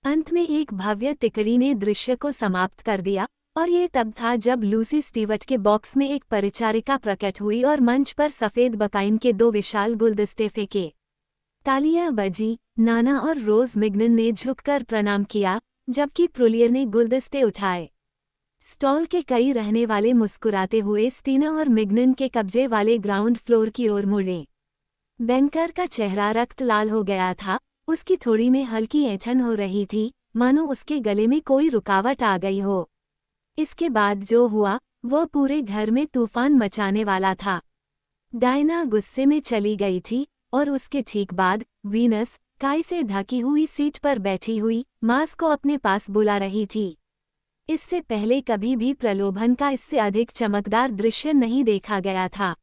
[SPEAKER 1] अंत में एक भव्य तिकड़ी ने दृश्य को समाप्त कर दिया, और ये तब था जब लूसी स्टीवर्ट के बॉक्स में एक परिचारिका प्रकट हुई और मंच पर सफ़ेद बकाइन के दो विशाल गुलदस्ते फेंके। तालियां बजी, नाना और रोज मिग्नन ने झुककर प्रणाम किया, जबकि प्रुलियर ने गुलदस्ते उठाए। स्टॉल के कई रहने वाले मुस्कुराते हुए स्टीना और मिग्नन के कब्जे वाले ग्राउंड फ्लोर की ओर मुड़े। बैंकर का चेहरा रक्त लाल हो गया था, उसकी थोड़ी में हल्की ऐंठन हो रही थी, मानो उसके गले में कोई रुकावट आ गई हो। इसके बाद जो हुआ, वो पूरे घर में तूफान मचाने वाला था। डायना गुस्से में चली गई थी, और उसके ठीक बाद वीनस काई से ढकी हुई सीट पर बैठी हुई मास को अपने पास बुला रही थी। इससे पहले कभी भी प्रलोभन का इससे अधिक चमकदार दृश्य नहीं देखा गया था।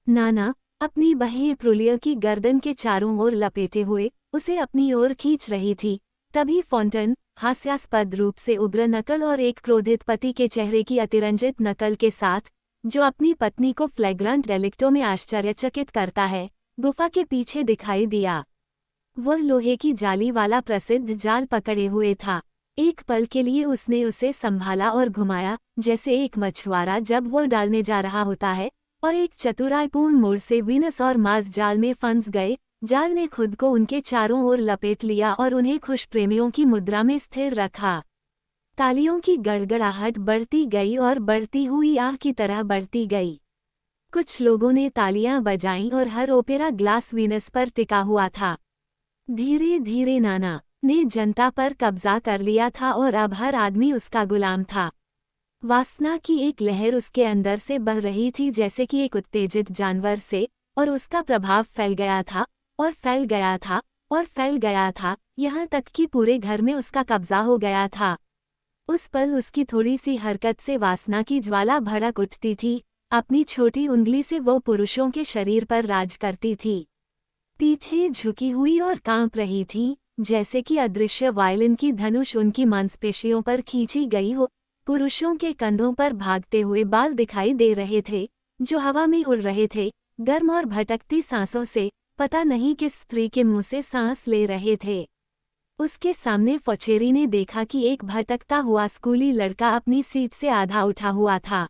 [SPEAKER 1] नाना अपनी बाहें प्रुलियर की गर्दन के चारों ओर लपेटे हुए उसे अपनी ओर खींच रही थी। तभी फॉन्टन हास्यास्पद रूप से उग्र नकल और एक क्रोधित पति के चेहरे की अतिरंजित नकल के साथ, जो अपनी पत्नी को फ्लैग्रेंट डेलिक्टो में आश्चर्यचकित करता है, गुफा के पीछे दिखाई दिया। वह लोहे की जाली वाला प्रसिद्ध जाल पकड़े हुए था। एक पल के लिए उसने उसे संभाला और घुमाया, जैसे एक मछुआरा जब वो डालने जा रहा होता है, और एक चतुराईपूर्ण मोड़ से वीनस और मास जाल में फंस गए। जाल ने खुद को उनके चारों ओर लपेट लिया और उन्हें खुश प्रेमियों की मुद्रा में स्थिर रखा। तालियों की गड़गड़ाहट बढ़ती गई और बढ़ती हुई आह की तरह बढ़ती गई। कुछ लोगों ने तालियां बजाईं और हर ओपेरा ग्लास वीनस पर टिका हुआ था। धीरे धीरे नाना ने जनता पर कब्जा कर लिया था और अब हर आदमी उसका गुलाम था। वासना की एक लहर उसके अंदर से बह रही थी, जैसे कि एक उत्तेजित जानवर से, और उसका प्रभाव फैल गया था और फैल गया था और फैल गया था, यहाँ तक कि पूरे घर में उसका कब्जा हो गया था। उस पल उसकी थोड़ी सी हरकत से वासना की ज्वाला भड़क उठती थी। अपनी छोटी उंगली से वो पुरुषों के शरीर पर राज करती थी। पीठें झुकी हुई और कांप रही थीं, जैसे कि अदृश्य वायलिन की धनुष उनकी मांसपेशियों पर खींची गई हो। पुरुषों के कंधों पर भागते हुए बाल दिखाई दे रहे थे, जो हवा में उड़ रहे थे, गर्म और भटकती सांसों से, पता नहीं किस स्त्री के मुंह से सांस ले रहे थे। उसके सामने फौचेरी ने देखा कि एक भटकता हुआ स्कूली लड़का अपनी सीट से आधा उठा हुआ था।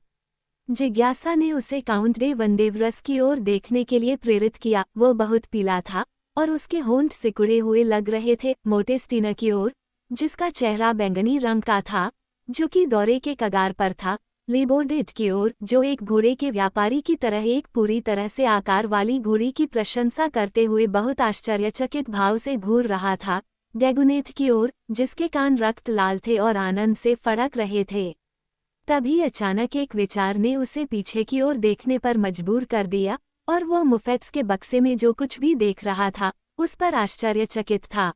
[SPEAKER 1] जिज्ञासा ने उसे काउंट डे वंदेवरस की ओर देखने के लिए प्रेरित किया। वो बहुत पीला था और उसके होंठ सिकुड़े हुए लग रहे थे। मोटे स्टीना की ओर, जिसका चेहरा बैंगनी रंग का था, जो कि दौरे के कगार पर था, लेबोर्डेट की ओर, जो एक घोड़े के व्यापारी की तरह एक पूरी तरह से आकार वाली घोड़ी की प्रशंसा करते हुए बहुत आश्चर्यचकित भाव से घूर रहा था, डेगुनेट की ओर, जिसके कान रक्त लाल थे और आनंद से फड़क रहे थे। तभी अचानक एक विचार ने उसे पीछे की ओर देखने पर मजबूर कर दिया, और वो मुफेट्स के बक्से में जो कुछ भी देख रहा था, उस पर आश्चर्यचकित था।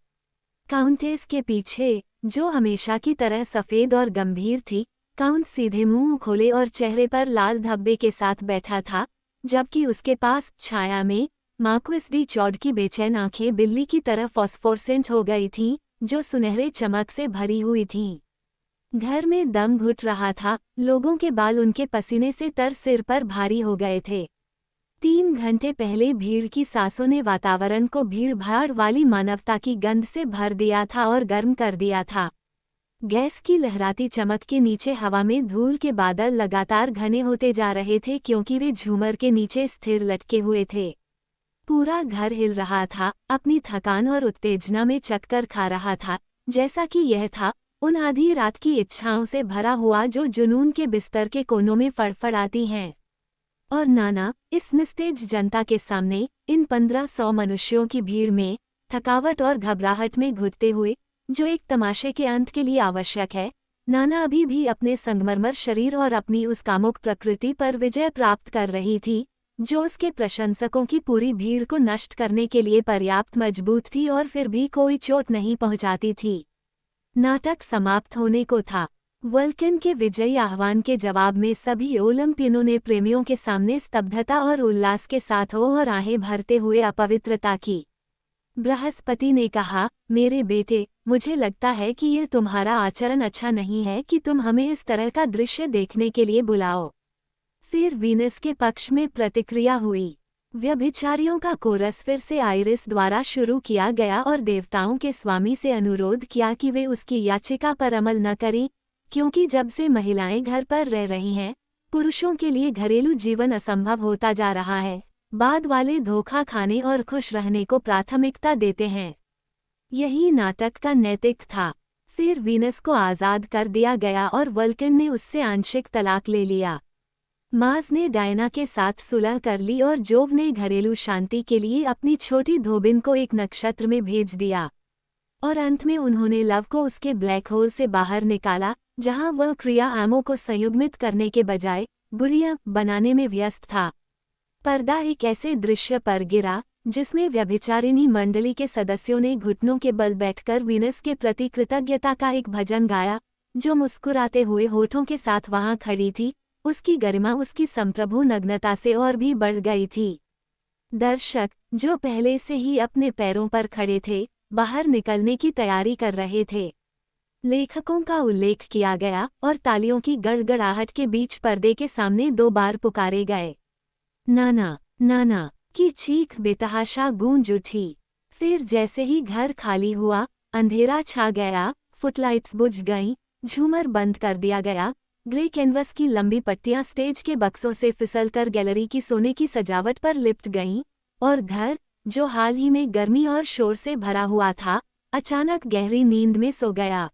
[SPEAKER 1] काउंटेस के पीछे, जो हमेशा की तरह सफ़ेद और गंभीर थी, काउंट सीधे मुंह खोले और चेहरे पर लाल धब्बे के साथ बैठा था, जबकि उसके पास, छाया में, मार्क्विस डी चौड की बेचैन आंखें बिल्ली की तरह फॉस्फोरेसेंट हो गई थीं, जो सुनहरे चमक से भरी हुई थीं। घर में दम घुट रहा था, लोगों के बाल उनके पसीने से तर सिर पर भारी हो गए थे। 3 घंटे पहले भीड़ की सांसों ने वातावरण को भीड़-भाड़ वाली मानवता की गंध से भर दिया था और गर्म कर दिया था। गैस की लहराती चमक के नीचे हवा में धूल के बादल लगातार घने होते जा रहे थे क्योंकि वे झूमर के नीचे स्थिर लटके हुए थे। पूरा घर हिल रहा था, अपनी थकान और उत्तेजना में चक्कर खा रहा था, जैसा कि यह था उन आधी रात की इच्छाओं से भरा हुआ जो जुनून के बिस्तर के कोनों में फड़फड़ाती हैं। और नाना, इस निस्तेज जनता के सामने, इन 1500 मनुष्यों की भीड़ में, थकावट और घबराहट में घुटते हुए, जो एक तमाशे के अंत के लिए आवश्यक है, नाना अभी भी अपने संगमरमर शरीर और अपनी उस कामुक प्रकृति पर विजय प्राप्त कर रही थी, जो उसके प्रशंसकों की पूरी भीड़ को नष्ट करने के लिए पर्याप्त मजबूत थी और फिर भी कोई चोट नहीं पहुंचाती थी। नाटक समाप्त होने को था। वल्कन के विजयी आह्वान के जवाब में सभी ओलंपियनों ने प्रेमियों के सामने स्तब्धता और उल्लास के साथ ओ और आहें भरते हुए अपवित्रता की। बृहस्पति ने कहा, मेरे बेटे, मुझे लगता है कि यह तुम्हारा आचरण अच्छा नहीं है कि तुम हमें इस तरह का दृश्य देखने के लिए बुलाओ। फिर वीनस के पक्ष में प्रतिक्रिया हुई। व्यभिचारियों का कोरस फिर से आइरिस द्वारा शुरू किया गया और देवताओं के स्वामी से अनुरोध किया कि वे उसकी याचिका पर अमल न करें, क्योंकि जब से महिलाएं घर पर रह रही हैं, पुरुषों के लिए घरेलू जीवन असंभव होता जा रहा है। बाद वाले धोखा खाने और खुश रहने को प्राथमिकता देते हैं। यही नाटक का नैतिक था। फिर वीनस को आज़ाद कर दिया गया और वल्कन ने उससे आंशिक तलाक ले लिया। मार्स ने डायना के साथ सुलह कर ली और जोव ने घरेलू शांति के लिए अपनी छोटी धोबिन को एक नक्षत्र में भेज दिया। और अंत में उन्होंने लव को उसके ब्लैक होल से बाहर निकाला, जहां वह क्रिया आमों को संयुग्मित करने के बजाय गुड़िया बनाने में व्यस्त था। पर्दा एक ऐसे दृश्य पर गिरा जिसमें व्यभिचारिणी मंडली के सदस्यों ने घुटनों के बल बैठकर वीनस के प्रति कृतज्ञता का एक भजन गाया, जो मुस्कुराते हुए होठों के साथ वहां खड़ी थी। उसकी गरिमा उसकी संप्रभु नग्नता से और भी बढ़ गई थी। दर्शक, जो पहले से ही अपने पैरों पर खड़े थे, बाहर निकलने की तैयारी कर रहे थे। लेखकों का उल्लेख किया गया और तालियों की गड़गड़ाहट के बीच पर्दे के सामने 2 बार पुकारे गए। नाना, नाना की चीख बेतहाशा गूंज उठी। फिर जैसे ही घर खाली हुआ, अंधेरा छा गया, फुटलाइट्स बुझ गईं, झूमर बंद कर दिया गया, ग्रे कैनवस की लंबी पट्टियां स्टेज के बक्सों से फिसलकर गैलरी की सोने की सजावट पर लिपट गईं, और घर, जो हाल ही में गर्मी और शोर से भरा हुआ था, अचानक गहरी नींद में सो गया।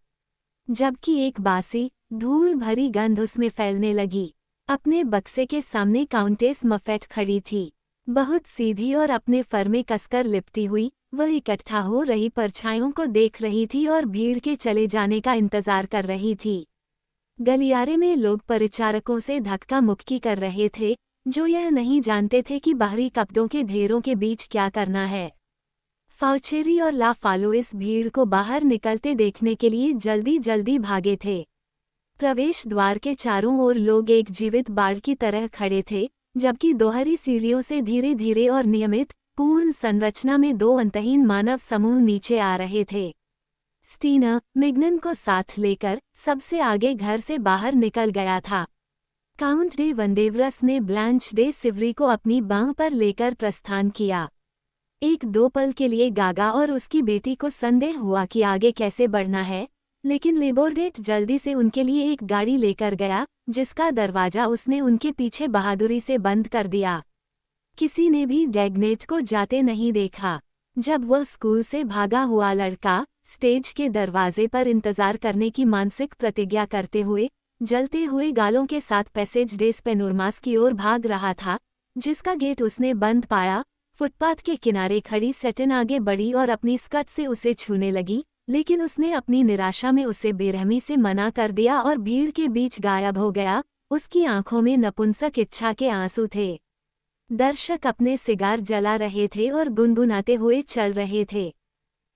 [SPEAKER 1] जबकि एक बासी, धूल भरी गंध उसमें फैलने लगी। अपने बक्से के सामने काउंटेस मफेट खड़ी थी, बहुत सीधी और अपने फर में कसकर लिपटी हुई। वह इकट्ठा हो रही परछाइयों को देख रही थी और भीड़ के चले जाने का इंतजार कर रही थी। गलियारे में लोग परिचारकों से धक्का मुक्की कर रहे थे, जो यह नहीं जानते थे कि बाहरी कपड़ों के ढेरों के बीच क्या करना है। फाउचेरी और ला फालो इस भीड़ को बाहर निकलते देखने के लिए जल्दी जल्दी भागे थे। प्रवेश द्वार के चारों ओर लोग एक जीवित बाढ़ की तरह खड़े थे, जबकि दोहरी सीढ़ियों से धीरे धीरे और नियमित, पूर्ण संरचना में 2 अंतहीन मानव समूह नीचे आ रहे थे। स्टीना, मिग्नन को साथ लेकर, सबसे आगे घर से बाहर निकल गया था। काउंट डे वंदेवरस ने ब्लांच डे सिवरी को अपनी बांह पर लेकर प्रस्थान किया। एक दो पल के लिए गागा और उसकी बेटी को संदेह हुआ कि आगे कैसे बढ़ना है, लेकिन लेबोर्डेट जल्दी से उनके लिए एक गाड़ी लेकर गया, जिसका दरवाजा उसने उनके पीछे बहादुरी से बंद कर दिया। किसी ने भी डैगनेट को जाते नहीं देखा। जब वह स्कूल से भागा हुआ लड़का स्टेज के दरवाजे पर इंतजार करने की मानसिक प्रतिज्ञा करते हुए जलते हुए गालों के साथ पैसेज डेस पेनोरमास की ओर भाग रहा था, जिसका गेट उसने बंद पाया, फुटपाथ के किनारे खड़ी सेटिन आगे बढ़ी और अपनी स्कर्ट से उसे छूने लगी, लेकिन उसने अपनी निराशा में उसे बेरहमी से मना कर दिया और भीड़ के बीच गायब हो गया। उसकी आंखों में नपुंसक इच्छा के आंसू थे। दर्शक अपने सिगार जला रहे थे और गुनगुनाते हुए चल रहे थे।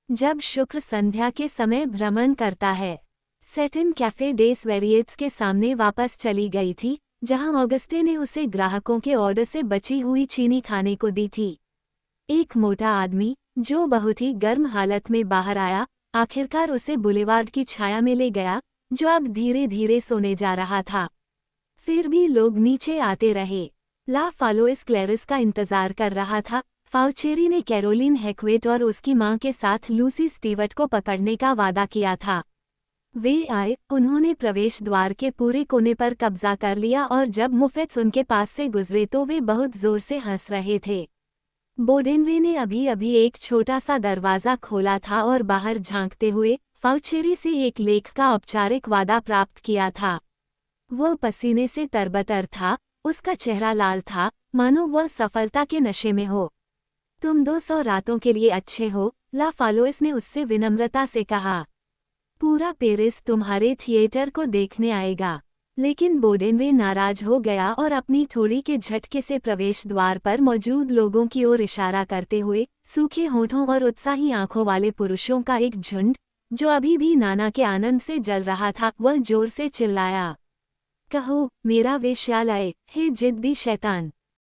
[SPEAKER 1] जब शुक्र संध्या के समय भ्रमण करता है, सेटिन कैफे डेस वेरिएट्स के सामने वापस चली गई थी, जहां ऑगस्टे ने उसे ग्राहकों के ऑर्डर से बची हुई चीनी खाने को दी थी। एक मोटा आदमी, जो बहुत ही गर्म हालत में बाहर आया, आखिरकार उसे बुलेवार्ड की छाया में ले गया, जो अब धीरे धीरे सोने जा रहा था। फिर भी लोग नीचे आते रहे। ला फालोइस क्लेरिस का इंतजार कर रहा था। फाउचेरी ने कैरोलिन हैकवेट और उसकी मां के साथ लूसी स्टीवर्ट को पकड़ने का वादा किया था। वे आए, उन्होंने प्रवेश द्वार के पूरे कोने पर कब्जा कर लिया और जब मुफेट्स उनके पास से गुजरे तो वे बहुत जोर से हंस रहे थे। बोडेनवे ने अभी अभी एक छोटा सा दरवाज़ा खोला था और बाहर झांकते हुए फाउचेरी से एक लेख का औपचारिक वादा प्राप्त किया था। वह पसीने से तरबतर था, उसका चेहरा लाल था, मानो वह सफलता के नशे में हो। तुम 200 रातों के लिए अच्छे हो, ला फालोइस ने उससे विनम्रता से कहा। पूरा पेरिस तुम्हारे थिएटर को देखने आएगा। लेकिन बोडेनवे नाराज हो गया और अपनी थोड़ी के झटके से प्रवेश द्वार पर मौजूद लोगों की ओर इशारा करते हुए सूखे होठों और उत्साही आंखों वाले पुरुषों का एक झुंड, जो अभी भी नाना के आनंद से जल रहा था, वह जोर से चिल्लाया, कहो मेरा वेश्यालय, हे जिद्दी शैतान।